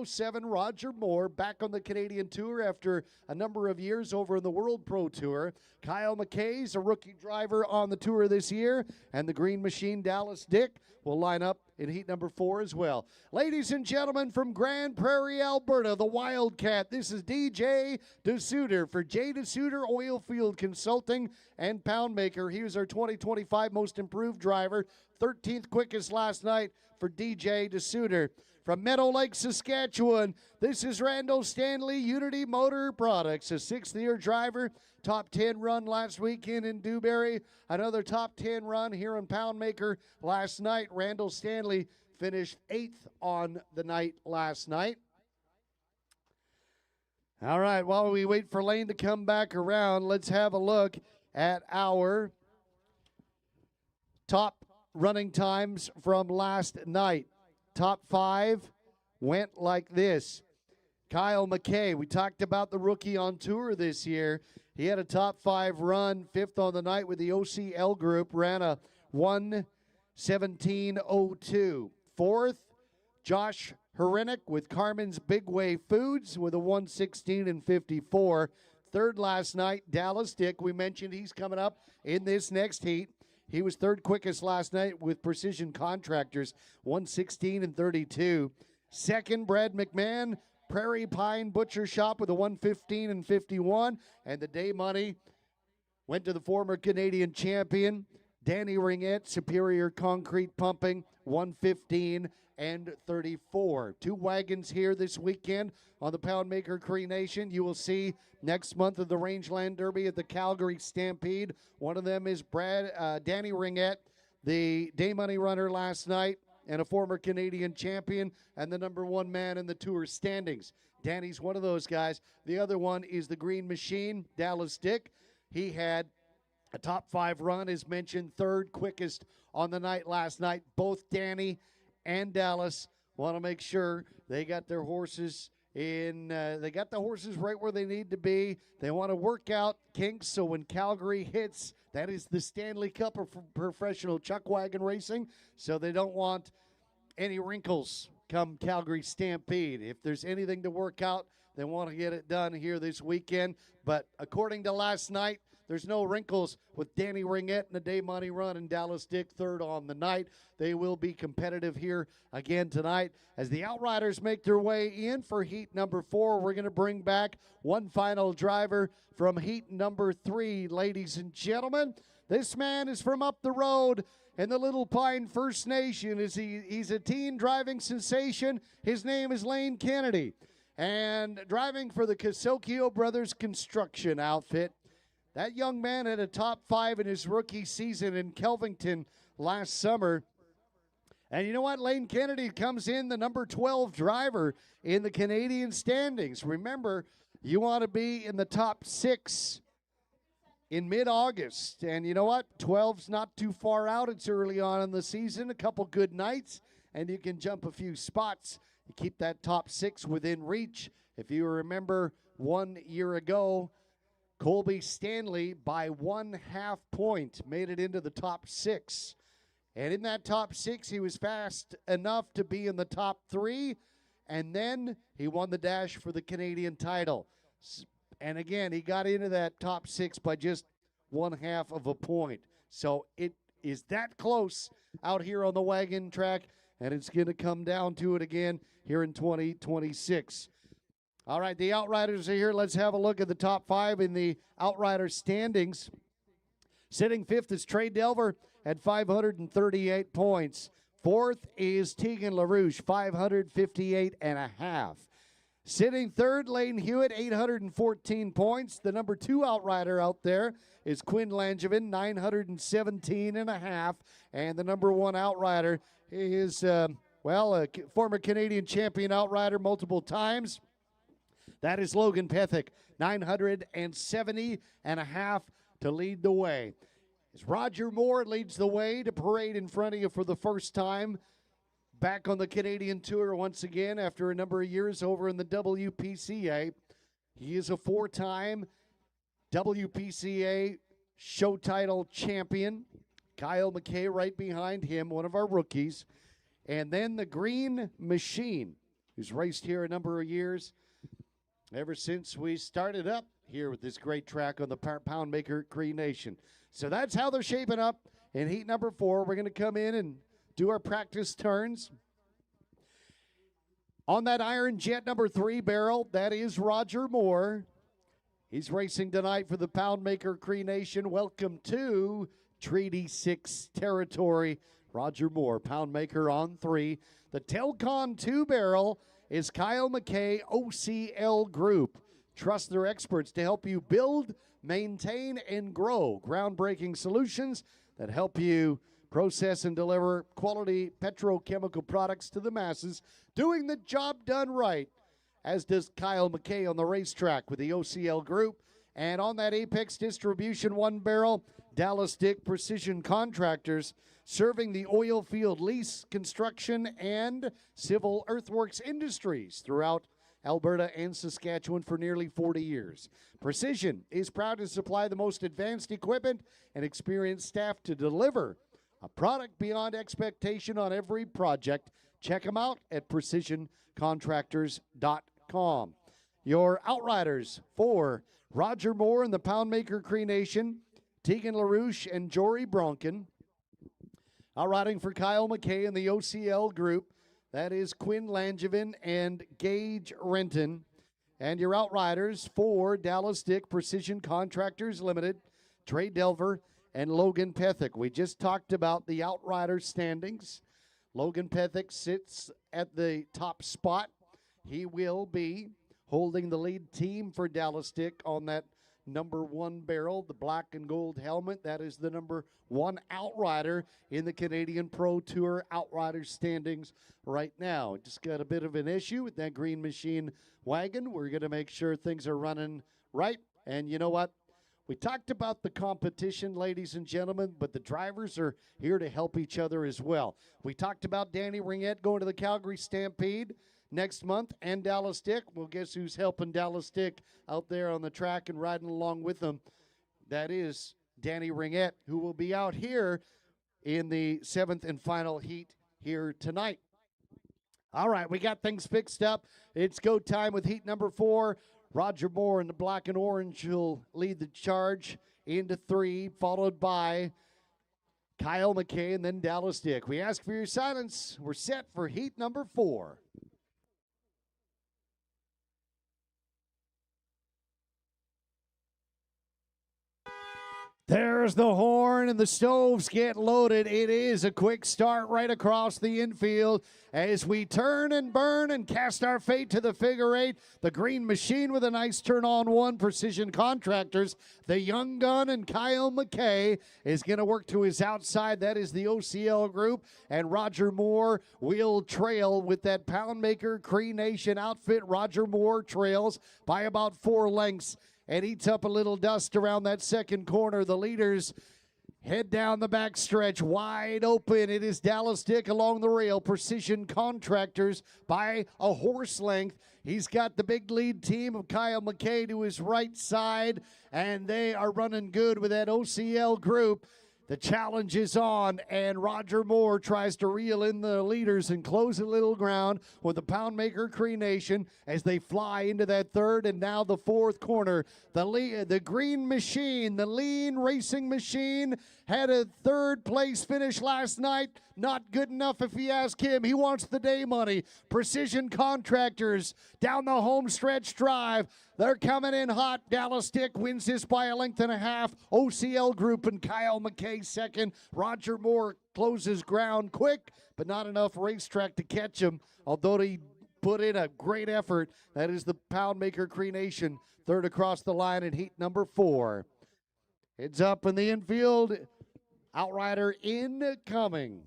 007 Roger Moore back on the Canadian Tour after a number of years over in the World Pro Tour. Kyle McKay's a rookie driver on the tour this year, and the Green Machine Dallas Dick will line up in heat number 4 as well. Ladies and gentlemen, from Grand Prairie, Alberta, the Wildcat, this is DJ DeSuter for J. DeSuter Oilfield Consulting and Poundmaker. He was our 2025 Most Improved Driver, 13th quickest last night for DJ DeSuter. From Meadow Lake, Saskatchewan, this is Randall Stanley, Unity Motor Products, a 6th-year driver, top 10 run last weekend in Dewberry, another top 10 run here in Poundmaker last night. Randall Stanley finished 8th on the night last night. All right, while we wait for Lane to come back around, let's have a look at our top running times from last night. Top 5 went like this. Kyle McKay, we talked about the rookie on tour this year. He had a top 5 run, 5th on the night with the OCL group, ran a 1:17:02. 4th, Josh Herenick with Carmen's Big Way Foods with a 1:16:54. 3rd last night, Dallas Dick. We mentioned he's coming up in this next heat. He was 3rd quickest last night with Precision Contractors, 1:16:32. 2nd, Brad McMahon, Prairie Pine Butcher Shop with a 1:15:51. And the day money went to the former Canadian champion, Danny Ringette, Superior Concrete Pumping, 1:15:34. 2 wagons here this weekend on the Poundmaker Cree Nation. You will see next month of the Rangeland Derby at the Calgary Stampede. One of them is Danny Ringette, the day money runner last night and a former Canadian champion and the #1 man in the tour standings. Danny's one of those guys. The other one is the Green Machine, Dallas Dick. He had a top 5 run, as mentioned, 3rd quickest on the night last night. Both Danny and Dallas want to make sure they got their horses they got the horses right where they need to be. They want to work out kinks, so when Calgary hits, that is the Stanley Cup of professional chuck wagon racing, so they don't want any wrinkles come Calgary Stampede. If there's anything to work out, they want to get it done here this weekend. But according to last night, there's no wrinkles with Danny Ringette and the day money run and Dallas Dick 3rd on the night. They will be competitive here again tonight. As the Outriders make their way in for heat number 4, we're going to bring back one final driver from heat number 3, ladies and gentlemen. This man is from up the road in the Little Pine First Nation. He's a teen driving sensation. His name is Lane Kennedy. And driving for the Casocchio Brothers Construction outfit. That young man had a top 5 in his rookie season in Kelvington last summer. And you know what? Lane Kennedy comes in the number 12 driver in the Canadian standings. Remember, you want to be in the top 6 in mid-August. And you know what? 12's not too far out. It's early on in the season. A couple good nights, and you can jump a few spots. You keep that top 6 within reach. If you remember 1 year ago, Colby Stanley, by 1/2 point, made it into the top 6. And in that top 6, he was fast enough to be in the top 3. And then he won the dash for the Canadian title. And again, he got into that top 6 by just 1/2 of a point. So it is that close out here on the wagon track. And it's going to come down to it again here in 2026. All right, the Outriders are here. Let's have a look at the top 5 in the Outrider standings. Sitting 5th is Trey Delver at 538 points. 4th is Tegan LaRouche, 558.5. Sitting 3rd, Lane Hewitt, 814 points. The number 2 Outrider out there is Quinn Langevin, 917.5. And the number 1 Outrider is, a former Canadian champion Outrider multiple times. That is Logan Pethick, 970.5 to lead the way. As Roger Moore leads the way to parade in front of you for the first time, back on the Canadian Tour once again after a number of years over in the WPCA. He is a 4-time WPCA show title champion. Kyle McKay right behind him, one of our rookies. And then the Green Machine, who's raced here a number of years ever since we started up here with this great track on the Poundmaker Cree Nation. So that's how they're shaping up in heat number 4. We're going to come in and do our practice turns. On that Iron Jet number 3 barrel, that is Roger Moore. He's racing tonight for the Poundmaker Cree Nation. Welcome to Treaty 6 territory. Roger Moore, Poundmaker on 3. The Telcon 2 barrel is Kyle McKay, OCL Group. Trust their experts to help you build, maintain, and grow groundbreaking solutions that help you process and deliver quality petrochemical products to the masses, doing the job done right, as does Kyle McKay on the racetrack with the OCL Group. And on that Apex Distribution 1 barrel, Dallas Dick Precision Contractors, serving the oil field, lease, construction, and civil earthworks industries throughout Alberta and Saskatchewan for nearly 40 years. Precision is proud to supply the most advanced equipment and experienced staff to deliver a product beyond expectation on every project. Check them out at precisioncontractors.com. Your outriders for Roger Moore and the Poundmaker Cree Nation, Tegan LaRouche and Jory Bronkin. Outriding for Kyle McKay and the OCL Group, that is Quinn Langevin and Gage Renton. And your outriders for Dallas Dick Precision Contractors Limited, Trey Delver and Logan Pethick. We just talked about the outrider standings. Logan Pethick sits at the top spot. He will be holding the lead team for Dallas Dick on that number 1 barrel, the black and gold helmet. That is the number 1 outrider in the Canadian Pro Tour outrider standings right now. Just got a bit of an issue with that Green Machine wagon. We're going to make sure things are running right. And you know what? We talked about the competition, ladies and gentlemen, but the drivers are here to help each other as well. We talked about Danny Ringette going to the Calgary Stampede next month and Dallas Dick. Well, guess who's helping Dallas Dick out there on the track and riding along with them? That is Danny Ringette, who will be out here in the 7th and final heat here tonight. All right, we got things fixed up. It's go time with heat number 4. Roger Moore in the black and orange will lead the charge into 3, followed by Kyle McKay and then Dallas Dick. We ask for your silence. We're set for heat number 4. There's the horn and the stoves get loaded. It is a quick start right across the infield as we turn and burn and cast our fate to the figure 8. The Green Machine with a nice turn on 1. Precision Contractors. The young gun and Kyle McKay is going to work to his outside. That is the OCL Group. And Roger Moore will trail with that Poundmaker Cree Nation outfit. Roger Moore trails by about 4 lengths and eats up a little dust around that second corner. The leaders head down the back stretch, wide open. It is Dallas Dick along the rail. Precision Contractors by a horse length. He's got the big lead team of Kyle McKay to his right side, and they are running good with that OCL Group. The challenge is on, and Roger Moore tries to reel in the leaders and close a little ground with the Poundmaker Cree Nation as they fly into that 3rd and now the 4th corner. The Green Machine, the lean racing machine, had a 3rd place finish last night. Not good enough if you ask him. He wants the day money. Precision Contractors down the home stretch drive. They're coming in hot. Dallas Dick wins this by a length and a half. OCL Group and Kyle McKay second. Roger Moore closes ground quick, but not enough racetrack to catch him, although he put in a great effort. That is the Poundmaker Cree Nation, 3rd across the line in heat number 4. Heads up in the infield. Outrider incoming.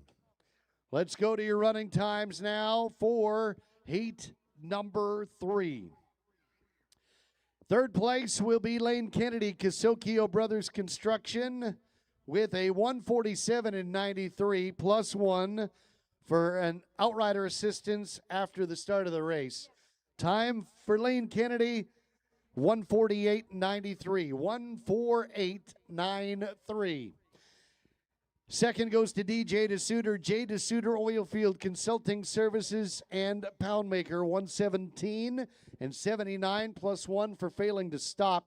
Let's go to your running times now for heat number 3. 3rd place will be Lane Kennedy, Casocchio Brothers Construction, with a 147 and 93 plus 1 for an outrider assistance after the start of the race. Time for Lane Kennedy, 1:48.93. 1:48.93. Second goes to DJ DeSuter, J. DeSuter Oilfield Consulting Services and Poundmaker, 1:17.79 plus one for failing to stop.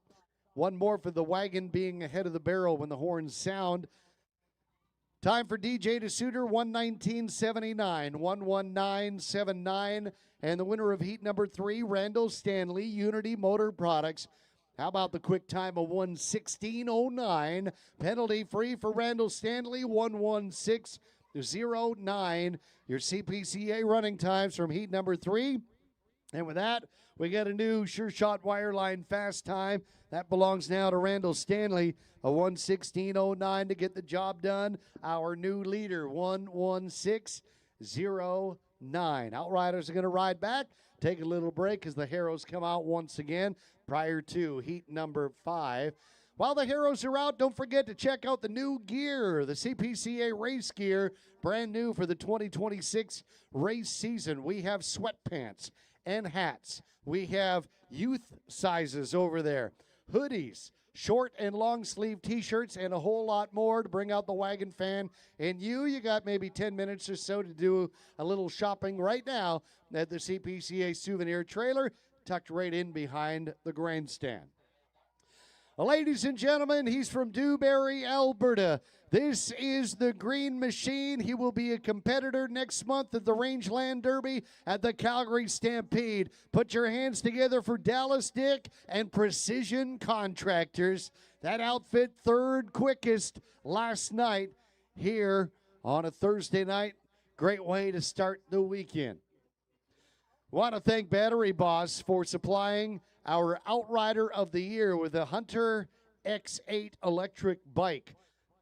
One more for the wagon being ahead of the barrel when the horns sound. Time for DJ DeSuter, 1:19.79, 1:19.79. And the winner of heat number 3, Randall Stanley, Unity Motor Products. How about the quick time of 1:16.09? Penalty free for Randall Stanley, 1:16.09. Your CPCA running times from heat number 3. And with that, we got a new Sure Shot Wireline fast time. That belongs now to Randall Stanley, a 1:16.09 to get the job done. Our new leader, 1:16.09. Outriders are going to ride back, take a little break as the Harrows come out once again prior to heat number 5. While the Harrows are out, don't forget to check out the new gear, the CPCA race gear, brand new for the 2026 race season. We have sweatpants and hats. We have youth sizes over there, hoodies, short and long sleeve t-shirts, and a whole lot more to bring out the wagon fan. And you got maybe 10 minutes or so to do a little shopping right now at the CPCA souvenir trailer, tucked right in behind the grandstand. Ladies and gentlemen, he's from Dewberry, Alberta. This is the Green Machine. He will be a competitor next month at the Rangeland Derby at the Calgary Stampede. Put your hands together for Dallas Dick and Precision Contractors. That outfit third quickest last night here on a Thursday night. Great way to start the weekend. Want to thank Battery Boss for supplying our Outrider of the Year with a Hunter X8 electric bike.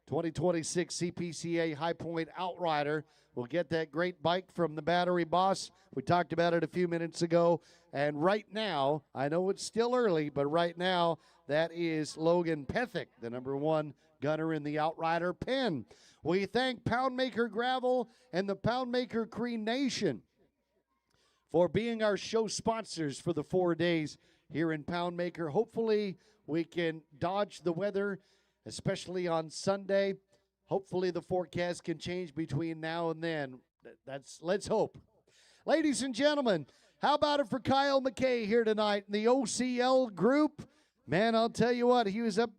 2026 CPCA High Point Outrider. We'll get that great bike from the Battery Boss. We talked about it a few minutes ago. And right now, I know it's still early, but right now, that is Logan Pethick, the #1 gunner in the Outrider pen. We thank Poundmaker Gravel and the Poundmaker Cree Nation for being our show sponsors for the 4 days here in Poundmaker. Hopefully, we can dodge the weather, especially on Sunday. Hopefully, the forecast can change between now and then. Let's hope. Ladies and gentlemen, how about it for Kyle McKay here tonight in the OCL group? Man, I'll tell you what, he was up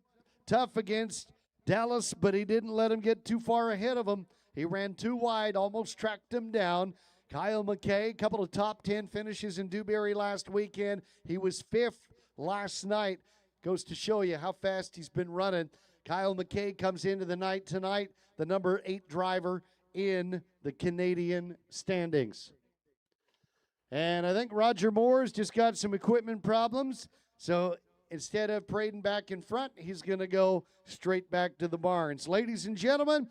tough against Dallas, but he didn't let him get too far ahead of him. He ran too wide, almost tracked him down. Kyle McKay, a couple of top 10 finishes in Dewberry last weekend. He was 5th last night. Goes to show you how fast he's been running. Kyle McKay comes into the night tonight, the #8 driver in the Canadian standings. And I think Roger Moore's just got some equipment problems. So instead of parading back in front, he's going to go straight back to the barns. Ladies and gentlemen,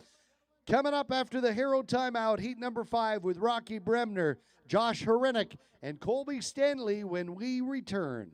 coming up after the Harrow timeout, heat number 5 with Rocky Bremner, Josh Herenick, and Colby Stanley when we return.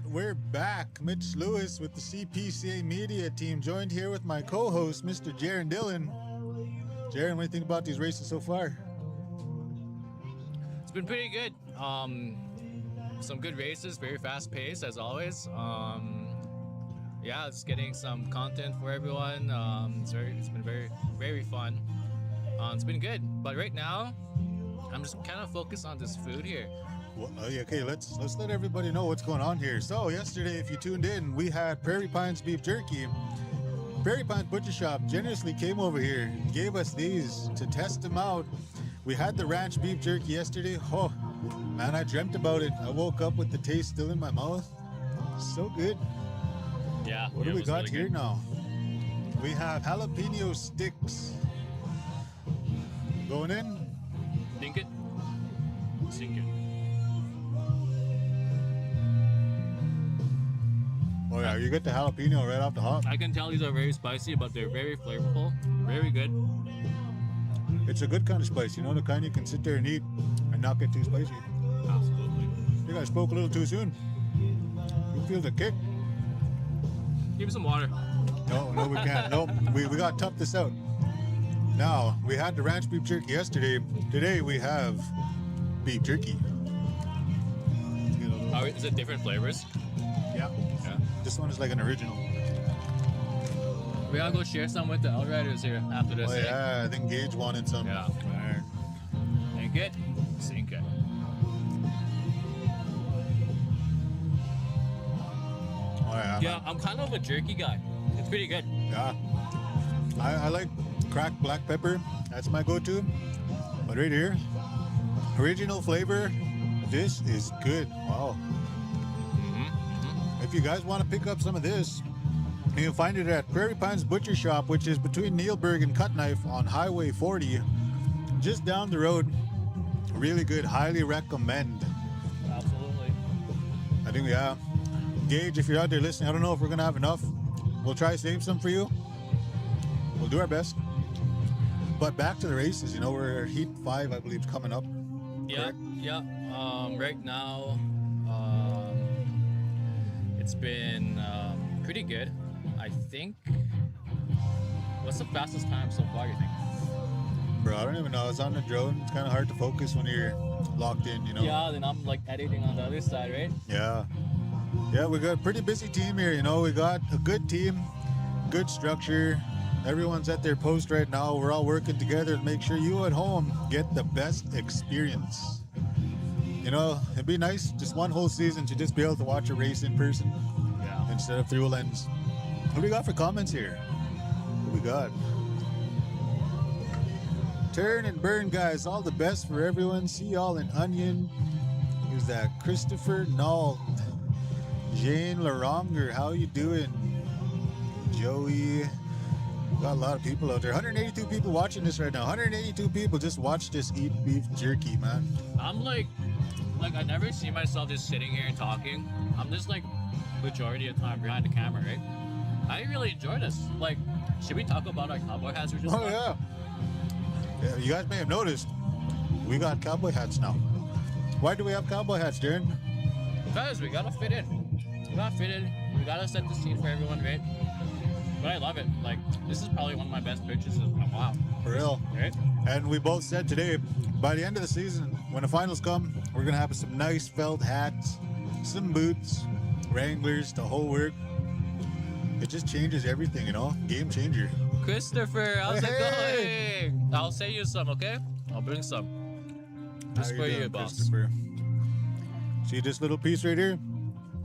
right, we're back. Mitch Lewis with the CPCA Media Team, joined here with my co-host, Mr. Jaron Dillon. Jaron, what do you think about these races so far? It's been pretty good. Some good races, very fast paced as always. Yeah, it's getting some content for everyone. It's been very fun. It's been good, but right now, I'm just kind of focused on this food here. Well, okay, let's let everybody know what's going on here. So yesterday, if you tuned in, we had Prairie Pines beef jerky. Prairie Pines Butcher Shop generously came over here, gave us these to test them out. We had the ranch beef jerky yesterday. Oh, man, I dreamt about it. I woke up with the taste still in my mouth. So good. Yeah. What do we got here now? We have jalapeno sticks. Going in. Think it. Sink it. Oh yeah, you get the jalapeno right off the hop. I can tell these are very spicy, but they're very flavorful. Very good. It's a good kind of spice, you know, the kind you can sit there and eat and not get too spicy. Absolutely. I think I spoke a little too soon. You feel the kick? Give me some water. No, we can't. No, we got to tough this out. Now, we had the ranch beef jerky yesterday. Today we have beef jerky. Oh, is it different flavors? Yeah. This one is like an original. We gotta go share some with the outriders here after this. Oh yeah, I think Gage wanted some. Yeah. All right. Sink it. Sink it. Oh yeah. Yeah, I'm kind of a jerky guy. It's pretty good. Yeah. I like cracked black pepper. That's my go-to. But right here, original flavor. This is good. Wow. If you guys want to pick up some of this, you can find it at Prairie Pines Butcher Shop, which is between Neilburg and Cutknife on Highway 40, just down the road. Really good. Highly recommend. Absolutely. I think, yeah. Gage, if you're out there listening, I don't know if we're going to have enough. We'll try to save some for you. We'll do our best. But back to the races. You know, we're Heat 5, I believe, coming up. Yeah, Correct? yeah. Right now, it's been pretty good. I think. What's the fastest time so far, you think? Bro, I don't even know. It's on the drone. It's kind of hard to focus when you're locked in, you know? Yeah, then I'm like editing on the other side, right? Yeah. Yeah, we got a pretty busy team here, you know. We got a good team, good structure. Everyone's at their post right now. We're all working together to make sure you at home get the best experience. You know, it'd be nice just one whole season to just be able to watch a race in person instead of through a lens. What do we got for comments here? What we got? Turn and burn, guys. All the best for everyone. See y'all in Onion. Who's that? Christopher Nald. Jane Laronger. How you doing? Joey. Got a lot of people out there. 182 people watching this right now. 182 people just watched us eat beef jerky, man. I'm like I never see myself just sitting here and talking. I'm just like majority of the time behind the camera, right? I really enjoy this. Like, should we talk about our cowboy hats we just got? Yeah. Yeah, you guys may have noticed we got cowboy hats now. Why do we have cowboy hats, Darren? Because we gotta fit in. We gotta fit in. We gotta set the scene for everyone, right? But I love it. Like, this is probably one of my best purchases in a while. For real. Right? And we both said today, by the end of the season, when the finals come, we're gonna have some nice felt hats, some boots, Wranglers, the whole work. It just changes everything, you know? Game changer. Christopher, how's it going? I'll send you some, okay? I'll bring some. Just for you, boss. Christopher? See this little piece right here?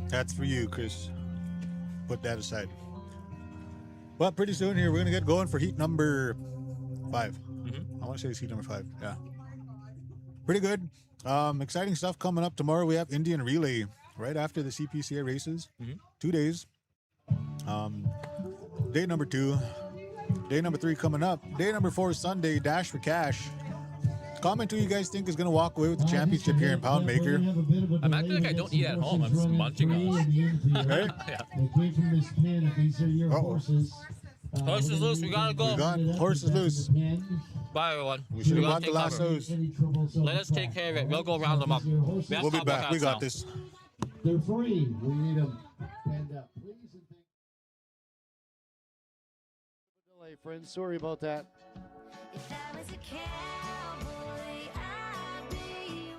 That's for you, Chris. Put that aside. Well, pretty soon here, we're going to get going for heat number 5. I want to say it's heat number 5. Yeah. Pretty good. Exciting stuff coming up tomorrow. We have Indian Relay right after the CPCA races. 2 days. Day number 2. Day number 3 coming up. Day number 4, Sunday, Dash for Cash. Comment who you guys think is going to walk away with the championship here in Poundmaker. I'm acting like I don't eat at home. I'm just munching on it. Right? Yeah. Horses loose. We gotta go. We got horses loose. Bye, everyone. We should have gotta got the take cover. lassos. Let us take care of it. We'll go round them up. We'll be back. We got this. They're free. We need them pinned up, please. And thank delay, friends. Sorry about that. If I was a cowboy, I'd be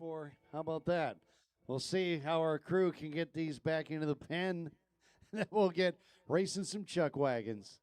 for. How about that? We'll see how our crew can get these back into the pen. Then we'll get racing some chuck wagons.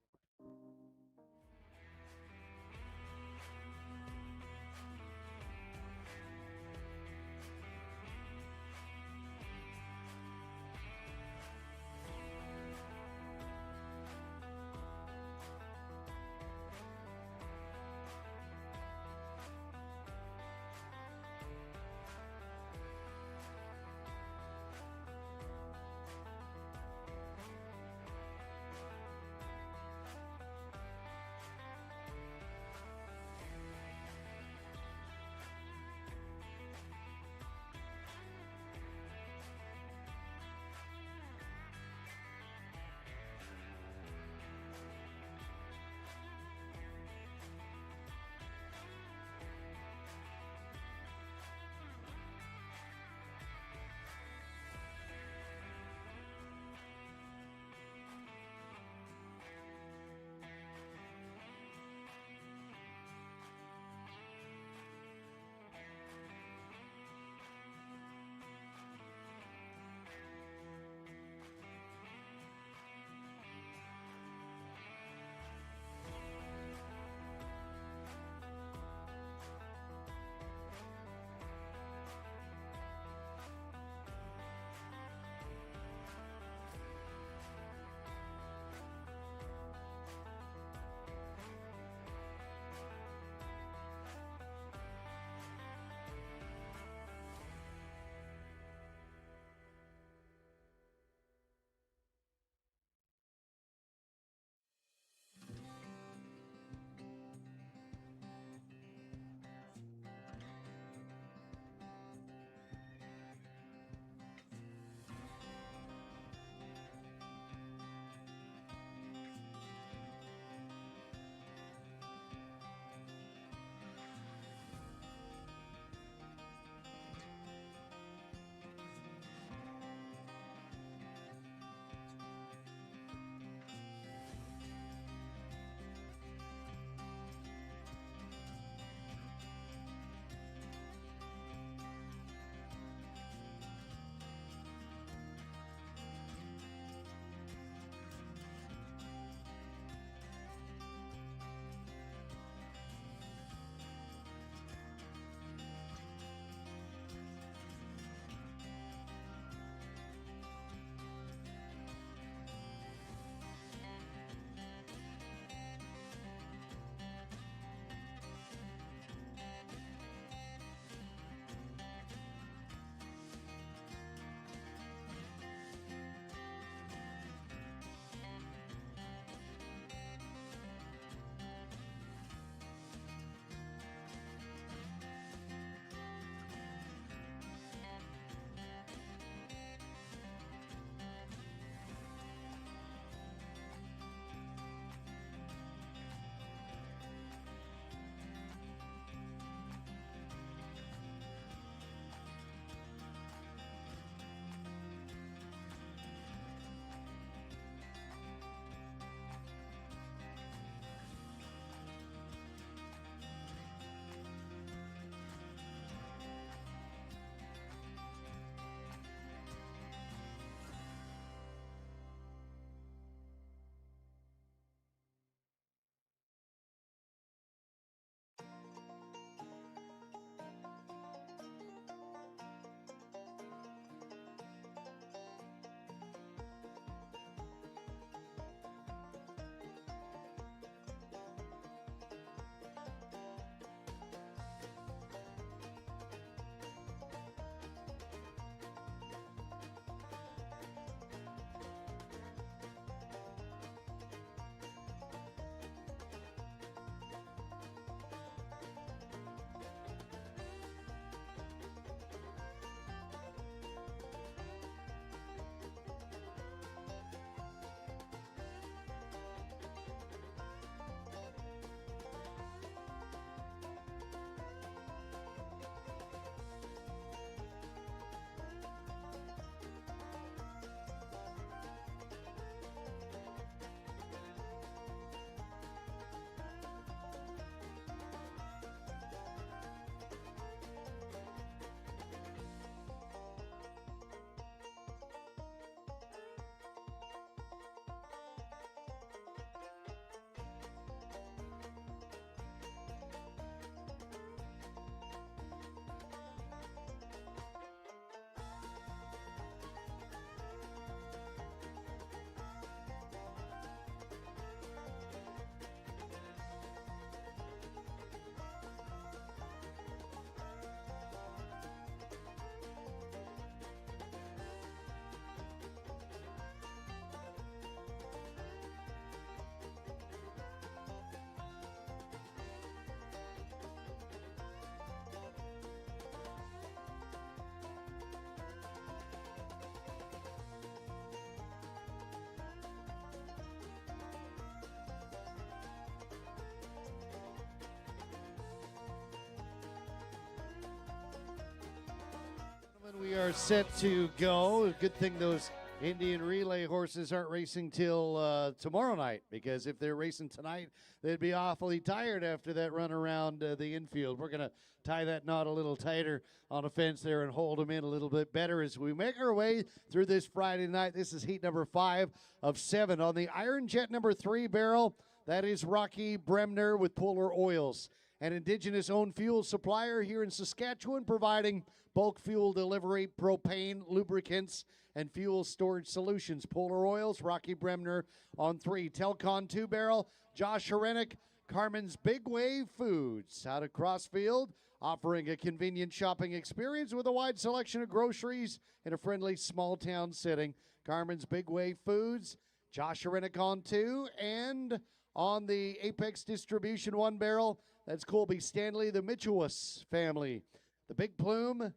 are set to go. Good thing those Indian relay horses aren't racing till tomorrow night, because if they're racing tonight, they'd be awfully tired after that run around the infield. We're going to tie that knot a little tighter on a fence there and hold them in a little bit better as we make our way through this Friday night. This is heat number 5 of 7. On the Iron Jet number 3 barrel, that is Rocky Bremner with Polar Oils, an indigenous-owned fuel supplier here in Saskatchewan, providing bulk fuel delivery, propane, lubricants, and fuel storage solutions. Polar Oils, Rocky Bremner on 3. Telcon 2 barrel, Josh Herenick, Carmen's Big Wave Foods out of Crossfield, offering a convenient shopping experience with a wide selection of groceries in a friendly small town setting. Carmen's Big Wave Foods, Josh Herenick on 2, and on the Apex Distribution 1 barrel, that's Colby Stanley, the Mitchellus family. The Big Plume,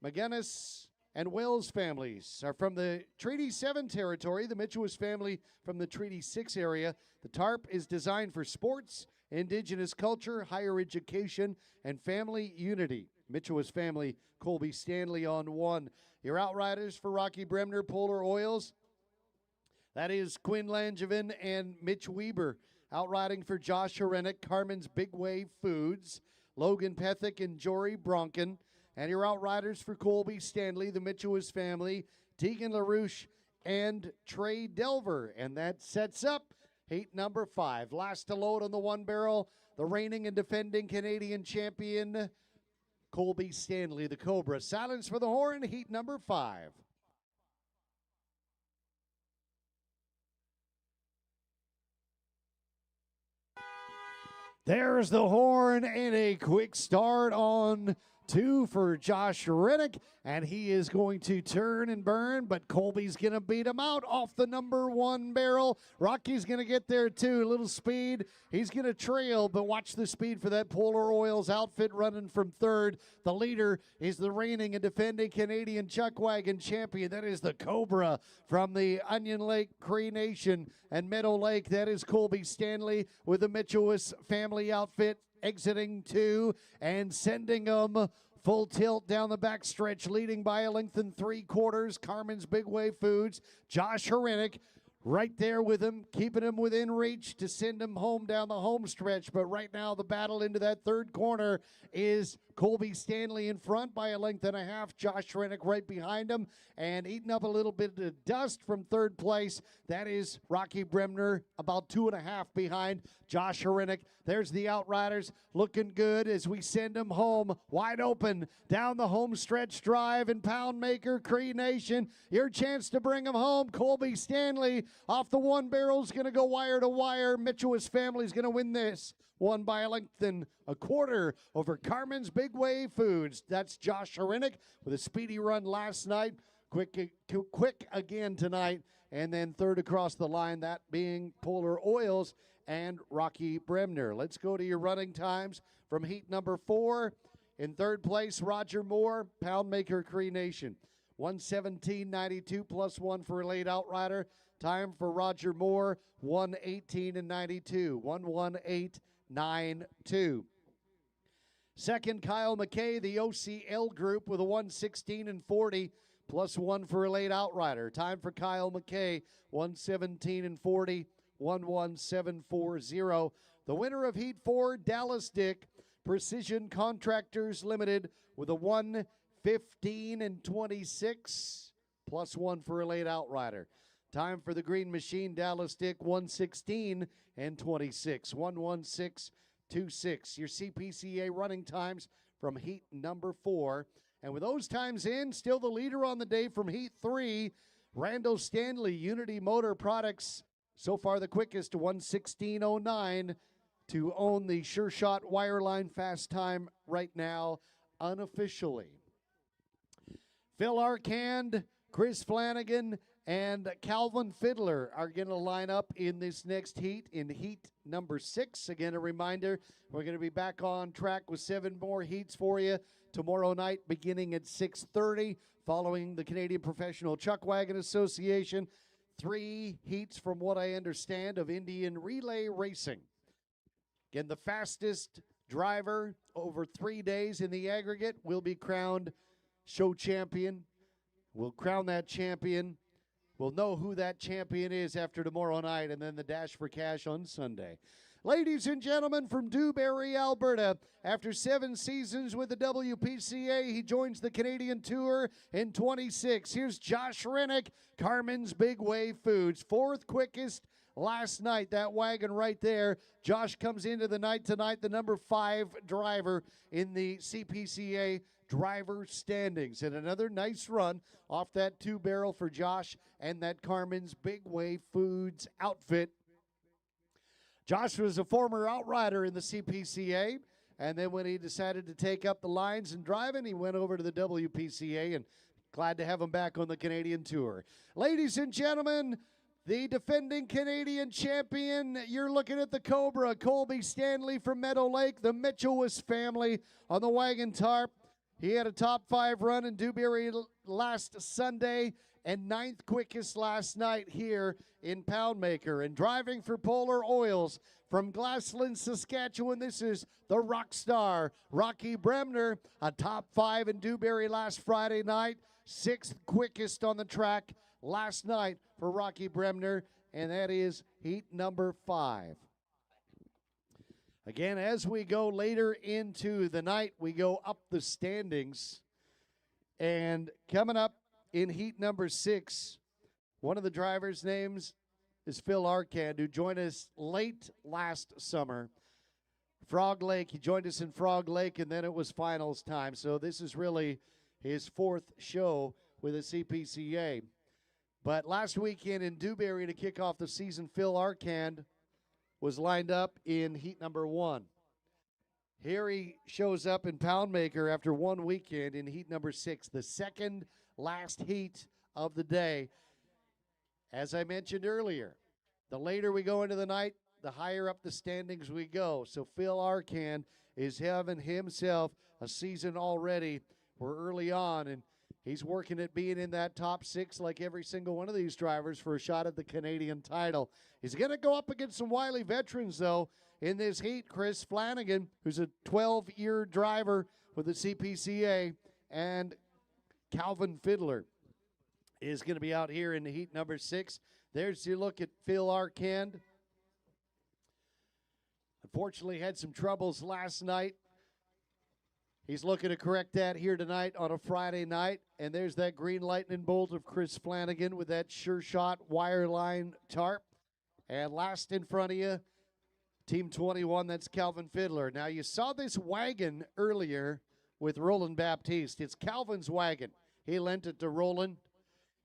McGinnis, and Wells families are from the Treaty 7 territory. The Mitchellus family from the Treaty 6 area. The tarp is designed for sports, indigenous culture, higher education, and family unity. Mitchellus family, Colby Stanley on 1. Your outriders for Rocky Bremner, Polar Oils, that is Quinn Langevin and Mitch Weber. Outriding for Josh Herenick, Carmen's Big Wave Foods, Logan Pethick and Jory Bronken. And your outriders for Colby Stanley, the Mitchellus family, Tegan LaRouche and Trey Delver. And that sets up heat number 5. Last to load on the 1 barrel, the reigning and defending Canadian champion, Colby Stanley, the Cobra. Silence for the horn, heat number 5. There's the horn and a quick start on 2 for Josh Rennick, and he is going to turn and burn, but Colby's going to beat him out off the number 1 barrel. Rocky's going to get there too, a little speed. He's going to trail, but watch the speed for that Polar Oils outfit running from 3rd. The leader is the reigning and defending Canadian Chuck Wagon champion. That is the Cobra from the Onion Lake Cree Nation and Meadow Lake. That is Colby Stanley with the Mitchellus family outfit, exiting 2 and sending them full tilt down the backstretch, leading by a length and 3/4. Carmen's Big Wave Foods, Josh Herenick right there with him, keeping him within reach to send him home down the home stretch. But right now the battle into that 3rd corner is Colby Stanley in front by a length and a half. Josh Herenick right behind him and eating up a little bit of dust from 3rd place. That is Rocky Bremner about 2.5 behind Josh Herenick. There's the outriders looking good as we send them home wide open down the home stretch drive in Poundmaker Cree Nation. Your chance to bring them home. Colby Stanley off the 1 barrel is going to go wire to wire. Mitchell's family is going to win this one by a length and a 1/4 over Carmen's Big Wave Foods. That's Josh Herenick with a speedy run last night. Quick again tonight. And then 3rd across the line, that being Polar Oils and Rocky Bremner. Let's go to your running times from heat number 4. In 3rd place, Roger Moore, Poundmaker Cree Nation. 1:17.92 plus 1 for a late outrider. Time for Roger Moore, 1:18.92. 1:18.92. Second, Kyle McKay, the OCL group with a 1:16.40 plus 1 for a late outrider. Time for Kyle McKay, 1:17.40. 1:17.40. The winner of Heat 4, Dallas Dick, Precision Contractors Limited with a 1:15.26 plus 1 for a late outrider. Time for the Green Machine, Dallas Dick, 1:16.26. 1:16.26. Your CPCA running times from Heat number 4. And with those times in, still the leader on the day from Heat 3, Randall Stanley, Unity Motor Products. So far the quickest, 1:16.09 to own the Sure Shot Wireline fast time right now, unofficially. Phil Arcand, Chris Flanagan, and Calvin Fiddler are going to line up in this next heat, in heat number 6. Again, a reminder, we're going to be back on track with 7 more heats for you tomorrow night beginning at 6:30, following the Canadian Professional Chuck Wagon Association. 3 heats, from what I understand, of Indian relay racing. Again, the fastest driver over 3 days in the aggregate will be crowned show champion. We'll crown that champion. We'll know who that champion is after tomorrow night, and then the Dash for Cash on Sunday. Ladies and gentlemen, from Dewberry, Alberta, after 7 seasons with the WPCA, he joins the Canadian Tour in 26. Here's Josh Rennick, Carmen's Big Wave Foods. 4th quickest last night, that wagon right there. Josh comes into the night tonight, the number 5 driver in the CPCA driver standings. And another nice run off that 2-barrel for Josh and that Carmen's Big Wave Foods outfit. Josh was a former outrider in the CPCA, and then when he decided to take up the lines and driving, he went over to the WPCA, and glad to have him back on the Canadian Tour. Ladies and gentlemen, the defending Canadian champion, you're looking at the Cobra, Colby Stanley from Meadow Lake, the Mitchellwist family on the wagon tarp. He had a top 5 run in Dewberry last Sunday and 9th quickest last night here in Poundmaker. And driving for Polar Oils from Glassland, Saskatchewan, this is the rock star, Rocky Bremner, a top 5 in Dewberry last Friday night, 6th quickest on the track last night for Rocky Bremner, and that is heat number 5. Again, as we go later into the night, we go up the standings. And coming up in heat number 6, one of the drivers' names is Phil Arcand, who joined us late last summer. Frog Lake, he joined us in Frog Lake, and then it was finals time. So this is really his 4th show with the CPCA. But last weekend in Dewberry to kick off the season, Phil Arcand was lined up in heat number 1. Here he shows up in Poundmaker after 1 weekend in heat number 6, the second last heat of the day. As I mentioned earlier, the later we go into the night, the higher up the standings we go. So Phil Arcand is having himself a season already. We're early on, and he's working at being in that top 6 like every single one of these drivers for a shot at the Canadian title. He's going to go up against some wily veterans, though, in this heat. Chris Flanagan, who's a 12-year driver with the CPCA, and Calvin Fiddler is going to be out here in heat number 6. There's your look at Phil Arcand. Unfortunately, had some troubles last night. He's looking to correct that here tonight on a Friday night. And there's that green lightning bolt of Chris Flanagan with that sure shot wireline tarp. And last in front of you, Team 21, that's Calvin Fiddler. Now, you saw this wagon earlier with Roland Baptiste. It's Calvin's wagon. He lent it to Roland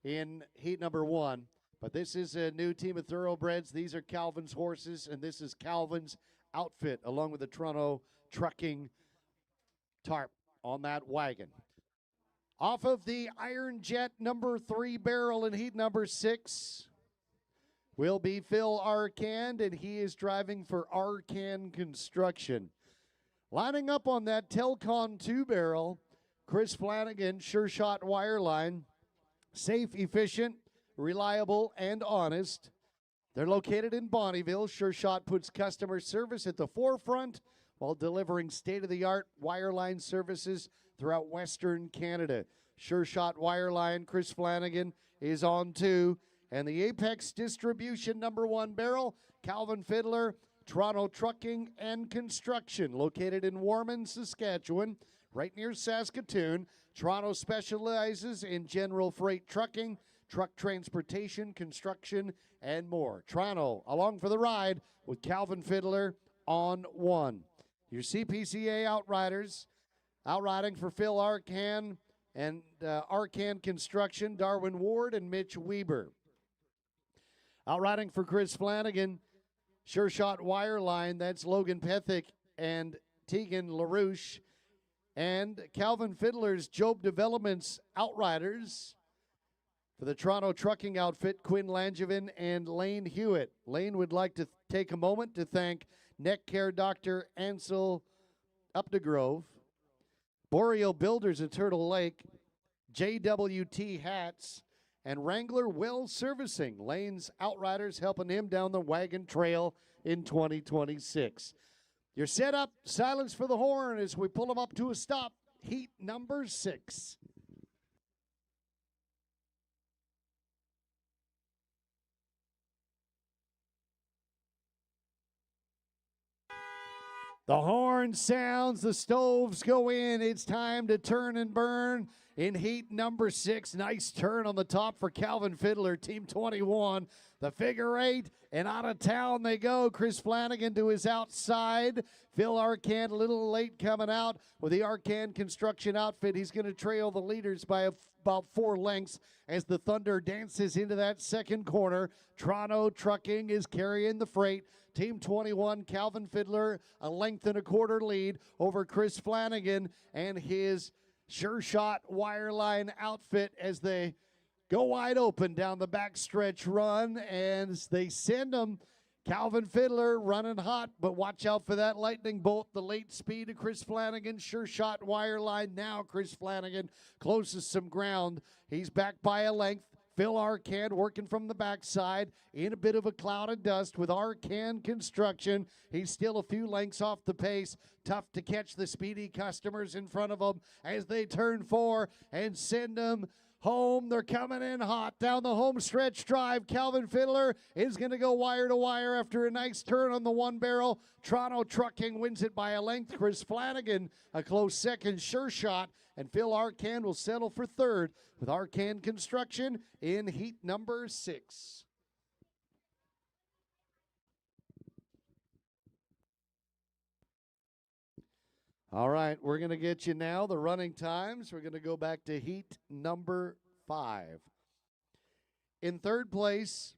in heat number 1. But this is a new team of thoroughbreds. These are Calvin's horses, and this is Calvin's outfit, along with the Toronto Trucking tarp on that wagon. Off of the Iron Jet number 3 barrel in heat number 6 will be Phil Arcand, and he is driving for Arcand Construction. Lining up on that Telcon 2 barrel, Chris Flanagan, sure shot wireline, safe, efficient, reliable, and honest. They're located in Bonnyville. Sure Shot puts customer service at the forefront while delivering state-of-the-art wireline services throughout Western Canada. Sure Shot Wireline, Chris Flanagan is on 2. And the Apex Distribution number 1 barrel, Calvin Fiddler, Toronto Trucking and Construction, located in Warman, Saskatchewan, right near Saskatoon. Toronto specializes in general freight trucking, truck transportation, construction, and more. Toronto, along for the ride with Calvin Fiddler on 1. Your CPCA Outriders, outriding for Phil Arcand and Arcand Construction, Darwin Ward and Mitch Weber. Outriding for Chris Flanagan, Sure Shot Wireline, that's Logan Pethick and Tegan LaRouche. And Calvin Fiddler's Job Developments Outriders for the Toronto Trucking outfit, Quinn Langevin and Lane Hewitt. Lane would like to take a moment to thank Neck Care Dr. Ansel Updegrove, Boreal Builders at Turtle Lake, JWT Hats, and Wrangler Well Servicing. Lane's Outriders helping him down the wagon trail in 2026. You're set up, silence for the horn as we pull them up to a stop. Heat number 6. The horn sounds, the stoves go in. It's time to turn and burn in heat number 6. Nice turn on the top for Calvin Fiddler, Team 21. The figure 8, and out of town they go. Chris Flanagan to his outside. Phil Arcand a little late coming out with the Arcand construction outfit. He's going to trail the leaders by about 4 lengths as the Thunder dances into that second corner. Toronto Trucking is carrying the freight. Team 21, Calvin Fiddler, a length and a quarter lead over Chris Flanagan and his Sure Shot Wireline outfit as they go wide open down the backstretch run, and they send them. Calvin Fiddler running hot, but watch out for that lightning bolt. The late speed of Chris Flanagan. Sure Shot Wireline now. Chris Flanagan closes some ground. He's back by a length. Phil Arcand working from the backside in a bit of a cloud of dust with Arcand Construction. He's still a few lengths off the pace. Tough to catch the speedy customers in front of him as they turn 4 and send them home. They're coming in hot down the home stretch drive. Calvin Fiddler is going to go wire to wire after a nice turn on the one barrel. Toronto Trucking wins it by a length. Chris Flanagan a close second. Sure Shot, and Phil Arcand will settle for third with Arcand Construction in heat number 6. All right, we're going to get you now the running times. We're going to go back to heat number 5. In third place,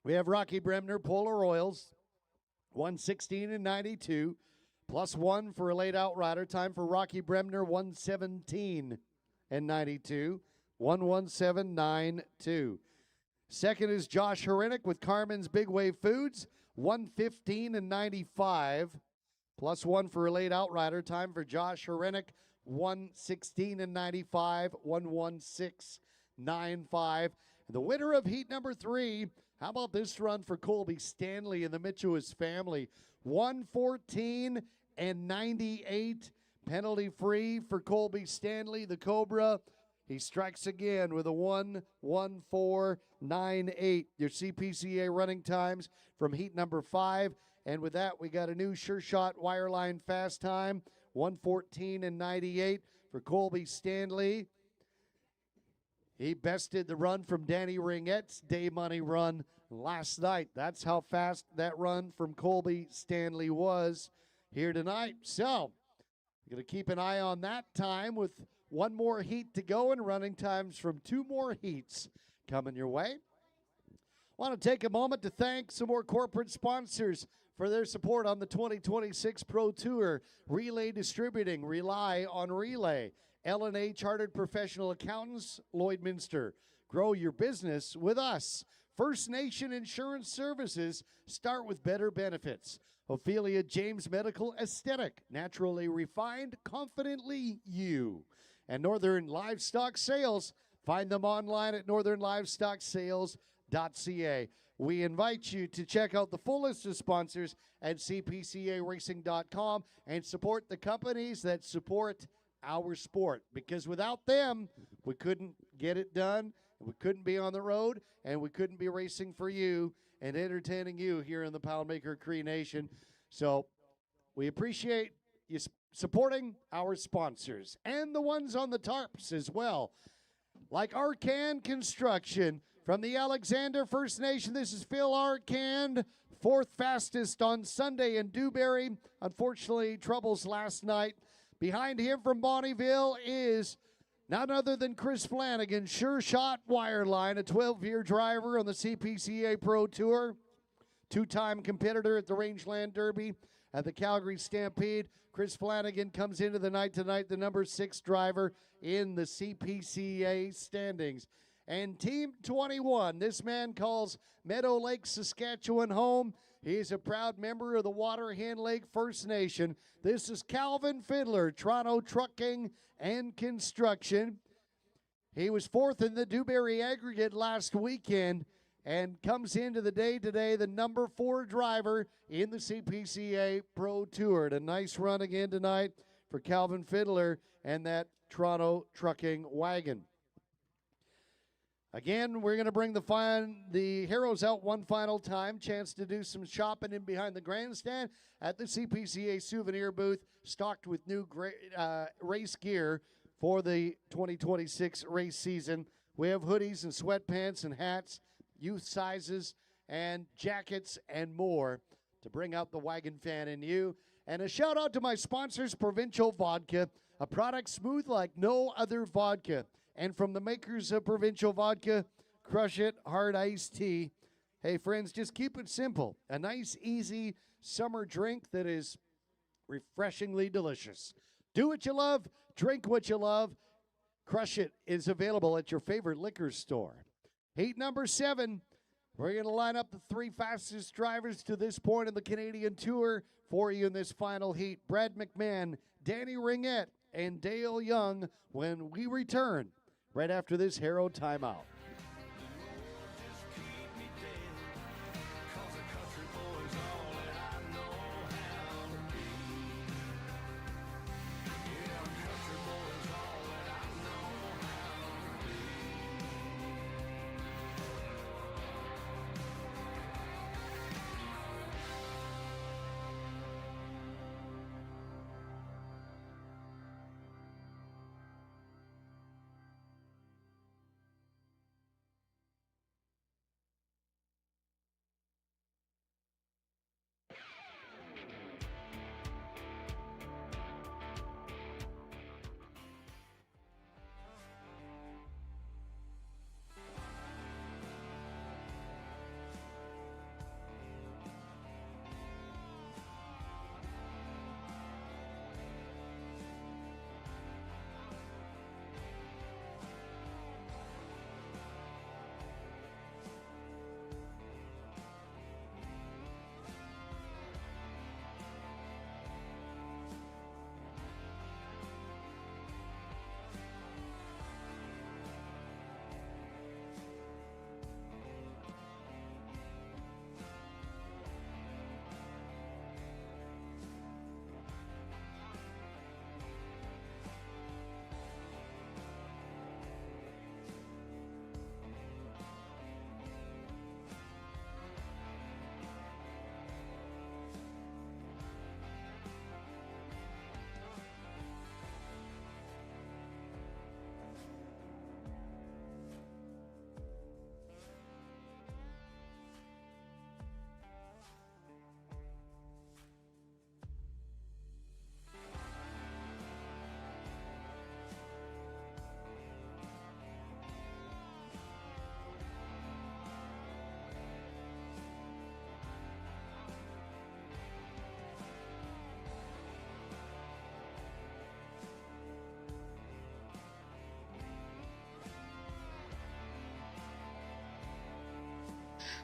we have Rocky Bremner, Polar Oils, 116 and 92, plus 1 for a late outrider. Time for Rocky Bremner, 117 and 92, 117.92. Second is Josh Hrenik with Carmen's Big Wave Foods, 115 and 95. Plus 1 for a late outrider. Time for Josh Hrenik, 116 and 95, 116.95. And the winner of heat number 3, how about this run for Colby Stanley and the Mitchell's family? 114 and 98, penalty free for Colby Stanley, the Cobra. He strikes again with a 1:14.98. Your CPCA running times from heat number 5. And with that, we got a new Sure Shot Wireline fast time, 1:14 and 98 for Colby Stanley. He bested the run from Danny Ringette's day money run last night. That's how fast that run from Colby Stanley was here tonight. So, we're going to keep an eye on that time with one more heat to go and running times from 2 more heats coming your way. Want to take a moment to thank some more corporate sponsors for their support on the 2026 Pro Tour. Relay Distributing, rely on Relay. L&A Chartered Professional Accountants, Lloydminster. Grow your business with us. First Nation Insurance Services, start with better benefits. Ophelia James Medical Aesthetic, naturally refined, confidently you. And Northern Livestock Sales, find them online at northernlivestocksales.ca. We invite you to check out the full list of sponsors at cpcaracing.com and support the companies that support our sport, because without them, we couldn't get it done, we couldn't be on the road, and we couldn't be racing for you and entertaining you here in the Poundmaker Cree Nation. So we appreciate you supporting our sponsors and the ones on the tarps as well, like Arcand Construction. From the Alexander First Nation, this is Phil Arcand, 4th fastest on Sunday in Dewberry. Unfortunately, troubles last night. Behind him from Bonnyville is none other than Chris Flanagan, Sure Shot Wireline, a 12-year driver on the CPCA Pro Tour, 2-time competitor at the Rangeland Derby at the Calgary Stampede. Chris Flanagan comes into the night tonight, the number 6 driver in the CPCA standings. And Team 21, this man calls Meadow Lake, Saskatchewan home. He's a proud member of the Waterhen Lake First Nation. This is Calvin Fiddler, Toronto Trucking and Construction. He was 4th in the Dewberry Aggregate last weekend and comes into the day today the number 4 driver in the CPCA Pro Tour. A nice run again tonight for Calvin Fiddler and that Toronto Trucking wagon. Again, we're going to bring the heroes out one final time. Chance to do some shopping in behind the grandstand at the CPCA souvenir booth, stocked with new race gear for the 2026 race season. We have hoodies and sweatpants and hats, youth sizes, and jackets and more to bring out the wagon fan in you. And a shout out to my sponsors, Provincial Vodka, a product smooth like no other vodka. And from the makers of Provincial Vodka, Crush It Hard Iced Tea. Hey, friends, just keep it simple. A nice, easy summer drink that is refreshingly delicious. Do what you love, drink what you love. Crush It is available at your favorite liquor store. Heat number 7. We're going to line up the 3 fastest drivers to this point in the Canadian Tour for you in this final heat. Brad McMahon, Danny Ringette, and Dale Young when we return right after this Hero timeout.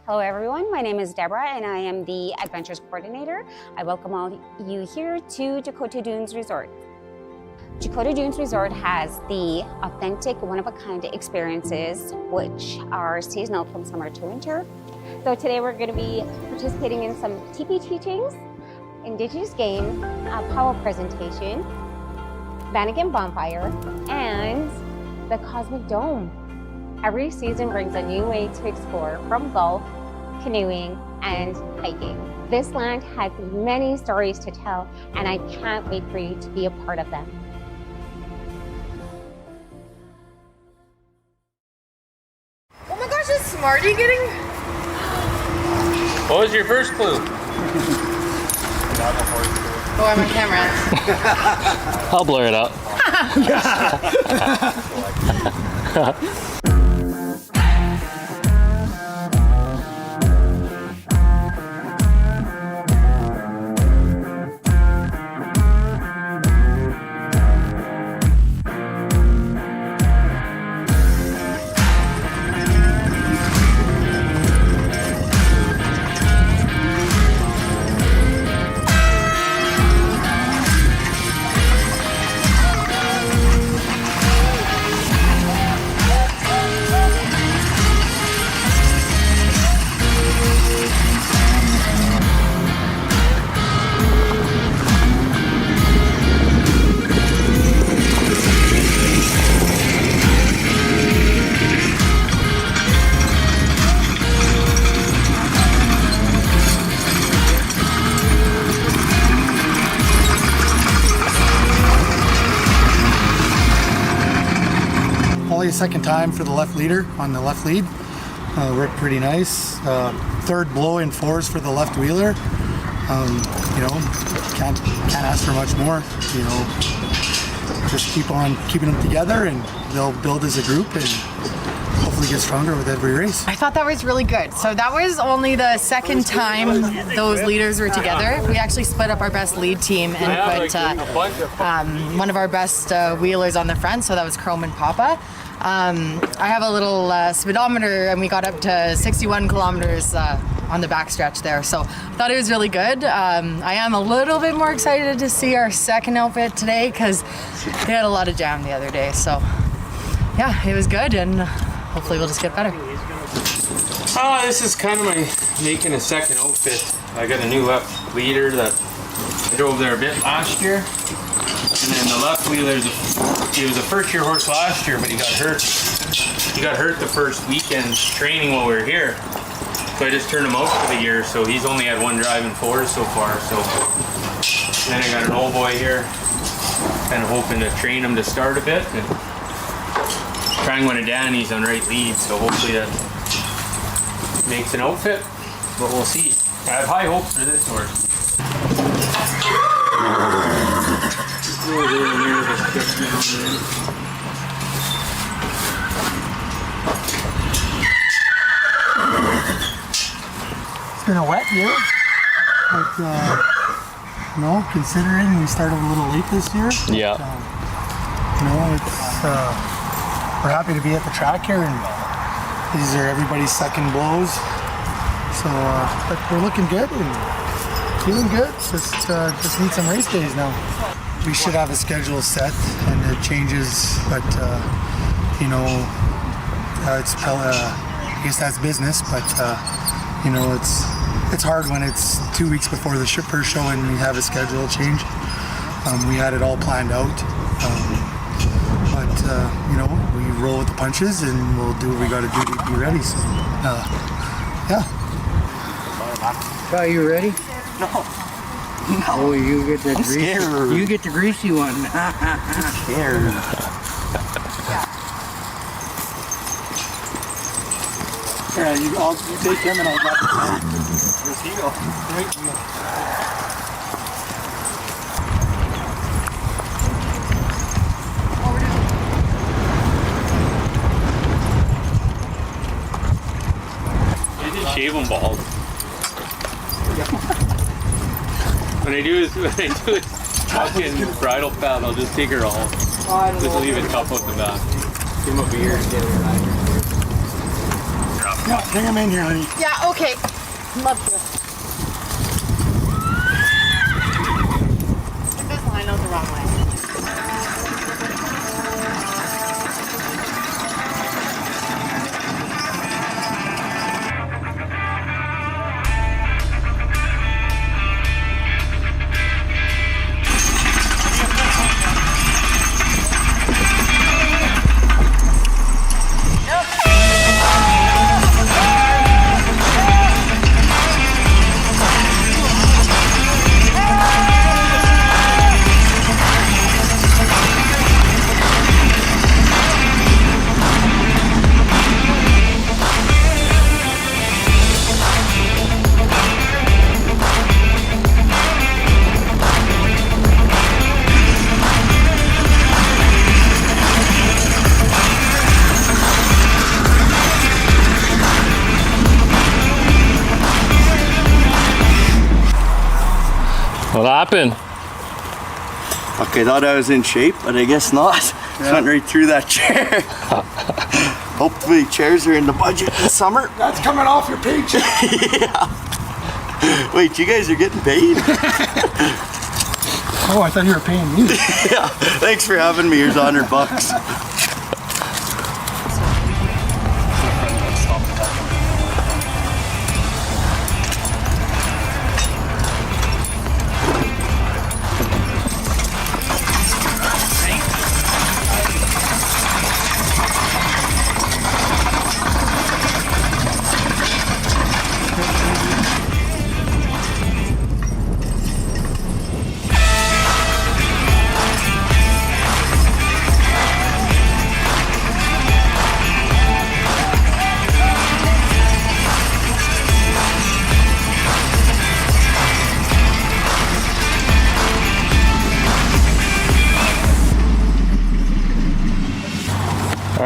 Hello everyone, my name is Deborah and I am the Adventures Coordinator. I welcome all you here to Dakota Dunes Resort. Dakota Dunes Resort has the authentic, one-of-a-kind experiences which are seasonal from summer to winter. So today we're going to be participating in some teepee teachings, Indigenous game, a powwow presentation, Bannigan Bonfire, and the Cosmic Dome. Every season brings a new way to explore, from golf, canoeing, and hiking. This land has many stories to tell, and I can't wait for you to be a part of them. Oh my gosh, is Smarty getting... What was your first clue? Oh, I'm on camera. I'll blur it out. second time for the left leader on the left lead. Worked pretty nice. Third blow in fours for the left wheeler. You know, can't ask for much more. You know, just keep on keeping them together, and they'll build as a group and hopefully get stronger with every race. I thought that was really good. So that was only the second time those leaders were together. We actually split up our best lead team and put one of our best wheelers on the front. So that was Chrome and Papa. I have a little speedometer, and we got up to 61 kilometers on the backstretch there. So I thought it was really good. I am a little bit more excited to see our second outfit today because they had a lot of jam the other day. So yeah, it was good, and hopefully we'll just get better. This is kind of my making a second outfit. I got a new left leader that I drove there a bit last year. And then the left wheeler, he was a first year horse last year, but he got hurt. He got hurt the first weekend training while we were here. So I just turned him out for the year, so he's only had one drive in fours so far. So then I got an old boy here, kind of hoping to train him to start a bit. And trying one of Danny's on right lead, so hopefully that makes an outfit, but we'll see. I have high hopes for this horse. It's been a wet year, but you know, considering we started a little late this year. Yeah. You know, it's we're happy to be at the track here, and these are everybody's second blows. So, but we're looking good and feeling good. Just need some race days now. We should have a schedule set, and it changes, but you know, I guess that's business. But you know, it's hard when it's 2 weeks before the first show and we have a schedule change. We had it all planned out, but you know, we roll with the punches and we'll do what we got to do to be ready. So, yeah. Are you ready? No. Oh, you get the scared. You get the greasy one. I'm scared. Yeah, you take him and I'll grab the pen. Where's he go? Right wheel. I just shave them bald. When I do his fucking bridal pad, I'll just take her off. Just leave it top out the back. Give him a beer and get it right. Yeah, bring him in here, honey. Yeah, okay. Love to. Get this line out the wrong way. What happened? Okay, thought I was in shape, but I guess not. Just went right through that chair. Hopefully chairs are in the budget this summer. That's coming off your paycheck. Yeah. Wait, you guys are getting paid? Oh, I thought you were paying me. Yeah, thanks for having me. Here's $100.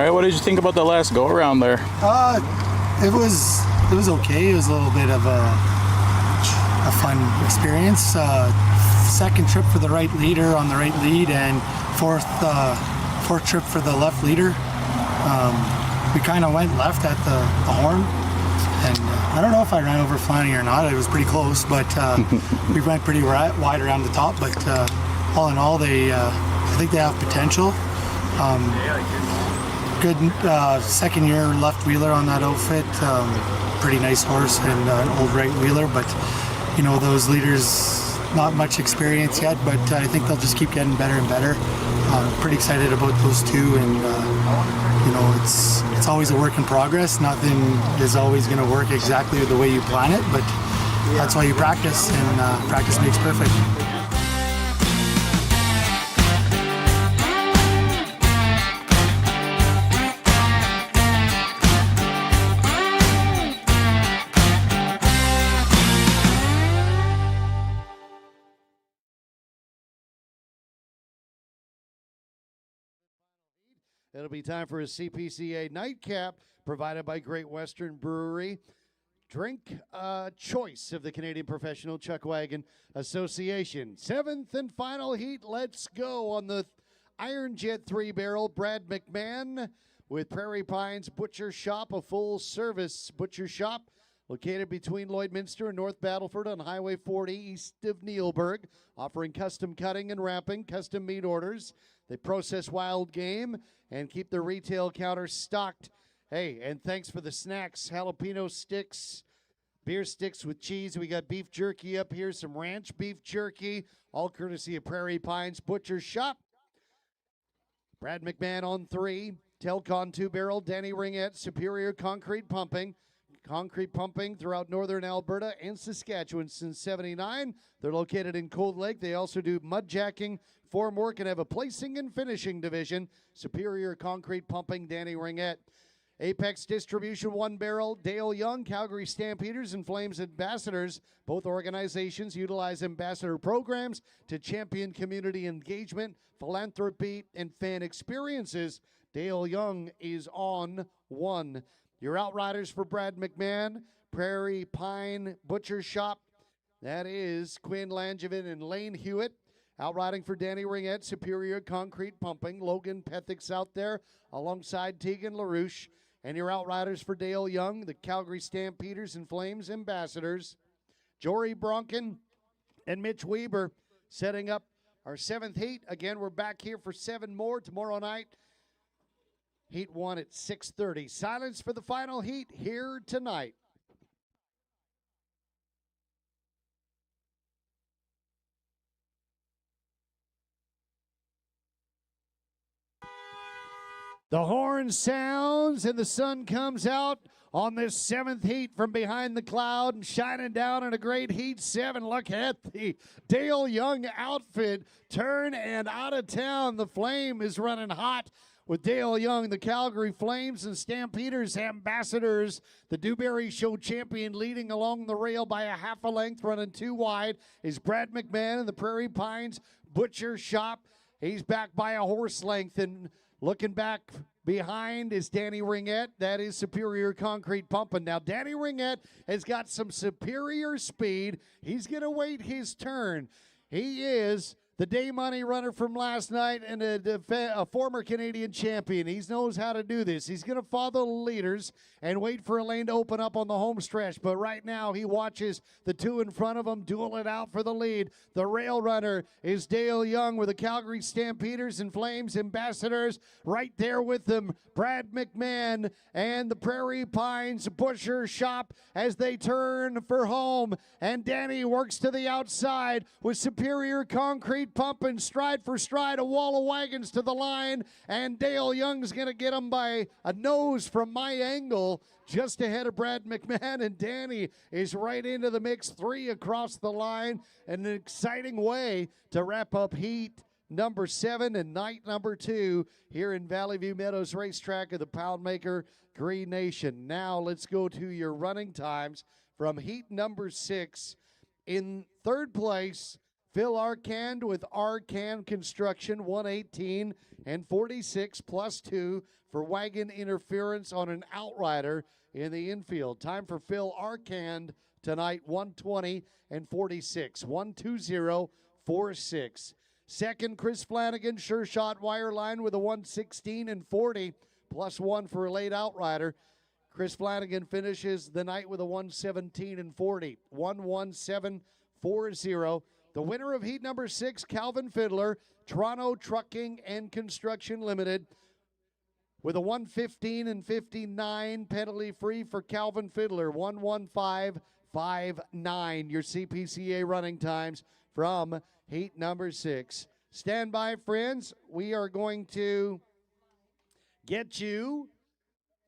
right. What did you think about the last go around there? It was okay. It was a little bit of a fun experience. Second trip for the right leader on the right lead, and fourth trip for the left leader. We kind of went left at the horn, and I don't know if I ran over Flannery or not. It was pretty close, but we went pretty wide around the top. But all in all, I think they have potential. Good second year left wheeler on that outfit. Pretty nice horse and an old right wheeler, but you know, those leaders, not much experience yet, but I think they'll just keep getting better and better. Pretty excited about those two, and you know, it's always a work in progress. Nothing is always going to work exactly the way you plan it, but that's why you practice, and practice makes perfect. It'll be time for a CPCA nightcap provided by Great Western Brewery. Drink choice of the Canadian Professional Chuck Wagon Association. Seventh and final heat. Let's go on the Iron Jet 3-barrel. Brad McMahon with Prairie Pines Butcher Shop, a full-service butcher shop located between Lloydminster and North Battleford on Highway 40 east of Neilburg, offering custom cutting and wrapping, custom meat orders. They process wild game and keep the retail counter stocked. Hey, and thanks for the snacks, jalapeno sticks, beer sticks with cheese. We got beef jerky up here, some ranch beef jerky, all courtesy of Prairie Pines Butcher Shop. Brad McMahon on 3, Telcon 2-barrel, Danny Ringette, Superior Concrete Pumping throughout northern Alberta and Saskatchewan since '79. They're located in Cold Lake. They also do mud jacking, form work, and have a placing and finishing division. Superior Concrete Pumping, Danny Ringette. Apex Distribution 1-barrel, Dale Young, Calgary Stampeders and Flames Ambassadors. Both organizations utilize ambassador programs to champion community engagement, philanthropy, and fan experiences. Dale Young is on 1. Your outriders for Brad McMahon, Prairie Pine Butcher Shop. That is Quinn Langevin and Lane Hewitt. Outriding for Danny Ringette, Superior Concrete Pumping. Logan Pethick's out there alongside Tegan LaRouche. And your outriders for Dale Young, the Calgary Stampeders and Flames Ambassadors. Jory Bronkin and Mitch Weber setting up our 7th heat. Again, we're back here for 7 more tomorrow night. Heat 1 at 6:30. Silence for the final heat here tonight. The horn sounds and the sun comes out on this 7th heat from behind the cloud and shining down in a great heat 7. Look at the Dale Young outfit. Turn and out of town. The flame is running hot with Dale Young, the Calgary Flames and Stampeders Ambassadors. The Dewberry Show champion leading along the rail by a half a length, running 2 wide, is Brad McMahon in the Prairie Pines Butcher Shop. He's back by a horse length, and looking back behind is Danny Ringette. That is Superior Concrete Pumping. Now, Danny Ringette has got some superior speed. He's going to wait his turn. He is the day money runner from last night and a former Canadian champion. He knows how to do this. He's going to follow the leaders and wait for a lane to open up on the home stretch. But right now, he watches the 2 in front of him duel it out for the lead. The rail runner is Dale Young with the Calgary Stampeders and Flames Ambassadors. Right there with them, Brad McMahon and the Prairie Pines Butcher Shop as they turn for home. And Danny works to the outside with Superior Concrete Pumping, stride for stride, a wall of wagons to the line, and Dale Young's going to get him by a nose from my angle, just ahead of Brad McMahon, and Danny is right into the mix. 3 across the line, and an exciting way to wrap up heat number 7 and night number 2 here in Valley View Meadows Racetrack of the Poundmaker Green Nation. Now let's go to your running times from heat number 6. In 3rd place, Phil Arcand with Arcand Construction, 118 and 46 plus 2 for wagon interference on an outrider in the infield. Time for Phil Arcand tonight, 120 and 46, 120.46. Second, Chris Flanagan, sure shot wire line with a 116 and 40 plus 1 for a late outrider. Chris Flanagan finishes the night with a 117 and 40, 117.40. The winner of heat number 6, Calvin Fiddler, Toronto Trucking and Construction Limited, with a 115 and 59, penalty free for Calvin Fiddler, 115.59. Your CPCA running times from heat number 6. Stand by, friends. We are going to get you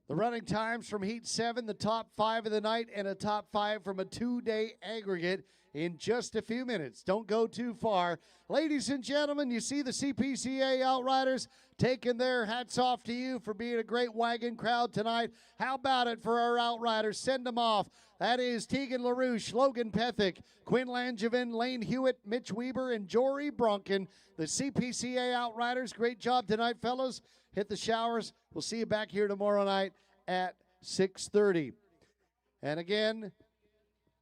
the running times from heat 7, the top 5 of the night, and a top 5 from a 2-day aggregate in just a few minutes. Don't go too far. Ladies and gentlemen, you see the CPCA Outriders taking their hats off to you for being a great wagon crowd tonight. How about it for our Outriders? Send them off. That is Tegan LaRouche, Logan Pethick, Quinn Langevin, Lane Hewitt, Mitch Weber, and Jory Bronken. The CPCA Outriders, great job tonight, fellas. Hit the showers. We'll see you back here tomorrow night at 6:30. And again,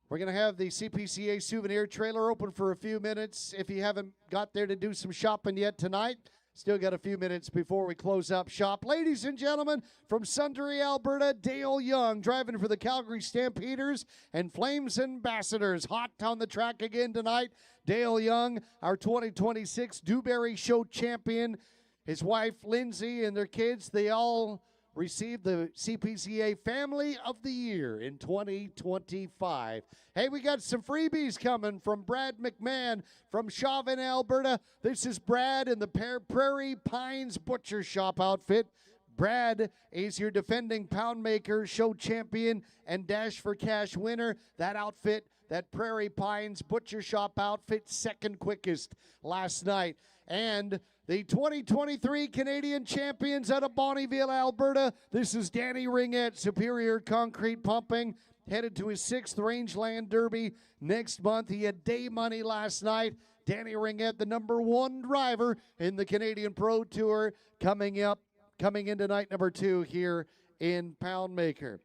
we're going to have the CPCA souvenir trailer open for a few minutes. If you haven't got there to do some shopping yet tonight, still got a few minutes before we close up shop. Ladies and gentlemen, from Sundre, Alberta, Dale Young, driving for the Calgary Stampeders and Flames Ambassadors. Hot on the track again tonight. Dale Young, our 2026 Dewberry Show champion. His wife, Lindsay, and their kids, they all received the CPCA Family of the Year in 2025. Hey, we got some freebies coming from Brad McMahon from Chauvin, Alberta. This is Brad in the Prairie Pines Butcher Shop outfit. Brad is your defending Poundmaker Show champion and Dash for Cash winner. That outfit, that Prairie Pines Butcher Shop outfit, second quickest last night. And the 2023 Canadian champions out of Bonnyville, Alberta. This is Danny Ringette, Superior Concrete Pumping, headed to his 6th Rangeland Derby next month. He had day money last night. Danny Ringette, the number 1 driver in the Canadian Pro Tour, coming into night number 2 here in Poundmaker.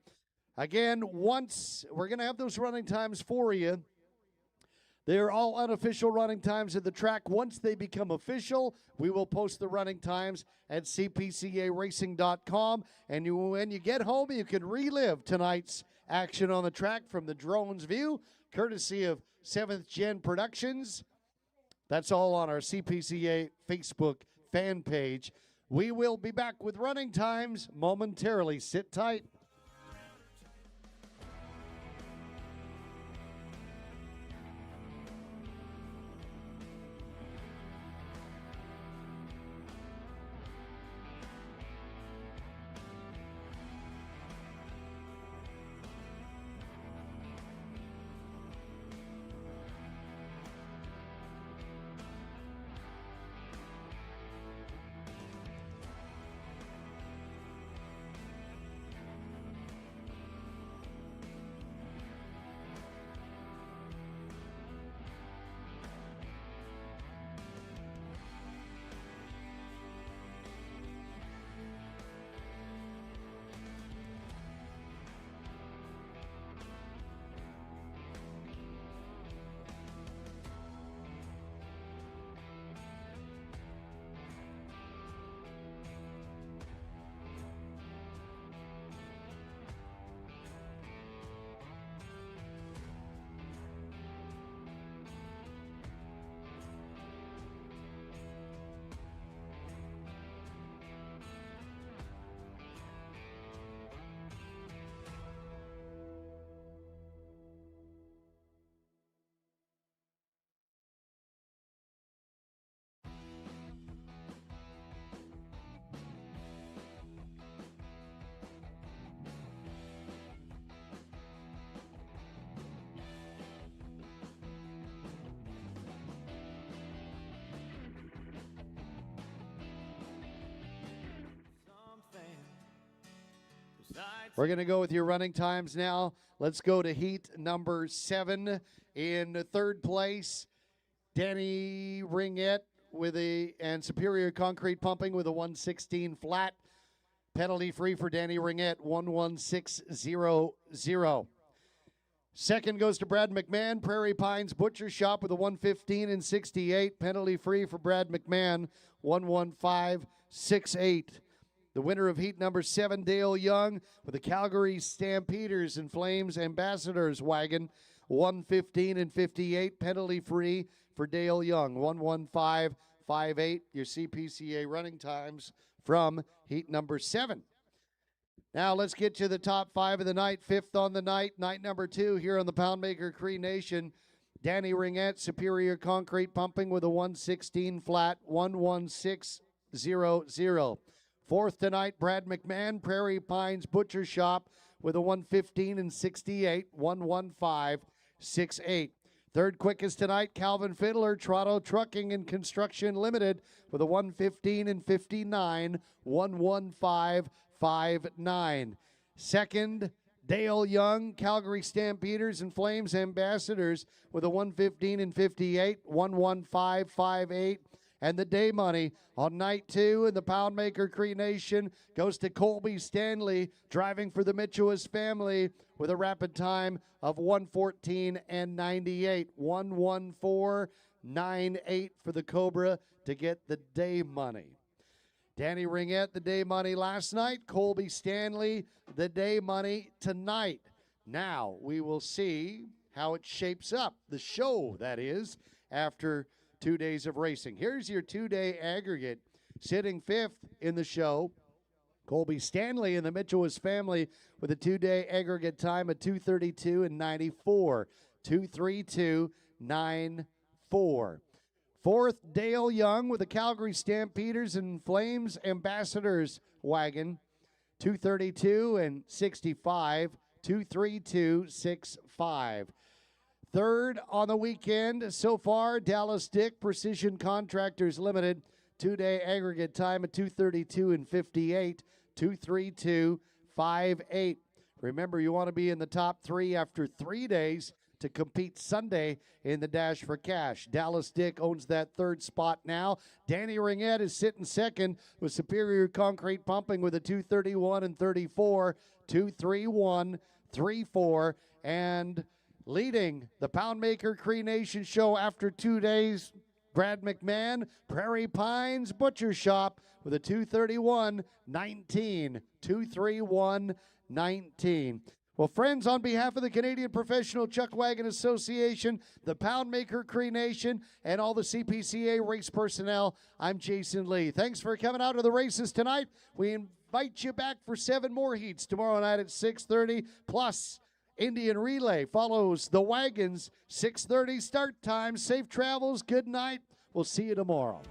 Again, once we're going to have those running times for you. They're all unofficial running times at the track. Once they become official, we will post the running times at cpcaracing.com. And when you get home, you can relive tonight's action on the track from the drone's view, courtesy of 7th Gen Productions. That's all on our CPCA Facebook fan page. We will be back with running times momentarily. Sit tight. We're going to go with your running times now. Let's go to heat number 7. In third place, Danny Ringette and Superior Concrete Pumping with a 116 flat. Penalty free for Danny Ringette, 11600. Second goes to Brad McMahon, Prairie Pines Butcher Shop with a 115 and 68. Penalty free for Brad McMahon, 11568. The winner of heat number 7, Dale Young, with the Calgary Stampeders and Flames Ambassadors wagon, 115 and 58. Penalty free for Dale Young, 11558. Your CPCA running times from heat number 7. Now let's get to the top 5 of the night. 5th on the night, night number 2 here on the Poundmaker Cree Nation. Danny Ringette, Superior Concrete Pumping with a 116 flat, 11600. 4th tonight, Brad McMahon, Prairie Pines Butcher Shop with a 115 and 68, 11568. Third quickest tonight, Calvin Fiddler, Toronto Trucking and Construction Limited with a 115 and 59, 11559. Second, Dale Young, Calgary Stampeders and Flames Ambassadors with a 115 and 58, 11558. And the day money on night 2 in the Poundmaker Cree Nation goes to Colby Stanley, driving for the Mitchell's family with a rapid time of 114 and 98. 11498 for the Cobra to get the day money. Danny Ringette, the day money last night. Colby Stanley, the day money tonight. Now we will see how it shapes up, the show that is, after 2 days of racing. Here's your 2-day aggregate. Sitting 5th in the show, Colby Stanley and the Mitchell's family with a 2-day aggregate time of 2:32 and 94. 2:32.94. 4th, Dale Young with the Calgary Stampeders and Flames Ambassadors wagon. 2:32 and 65. 2:32.65. Third on the weekend so far, Dallas Dick Precision Contractors Limited. 2-day aggregate time of 2:32 and 58. 2:32.58. Remember, you want to be in the top 3 after 3 days to compete Sunday in the Dash for Cash. Dallas Dick owns that 3rd spot now. Danny Ringette is sitting 2nd with Superior Concrete Pumping with a 2:31 and 34. 2:31.34. And leading the Poundmaker Cree Nation show after 2 days, Brad McMahon, Prairie Pines Butcher Shop with a 2:31.19. 2:31.19. Well, friends, on behalf of the Canadian Professional Chuck Wagon Association, the Poundmaker Cree Nation, and all the CPCA race personnel, I'm Jason Lee. Thanks for coming out to the races tonight. We invite you back for 7 more heats tomorrow night at 6:30, plus Indian Relay follows the wagons, 6:30 start time. Safe travels. Good night. We'll see you tomorrow.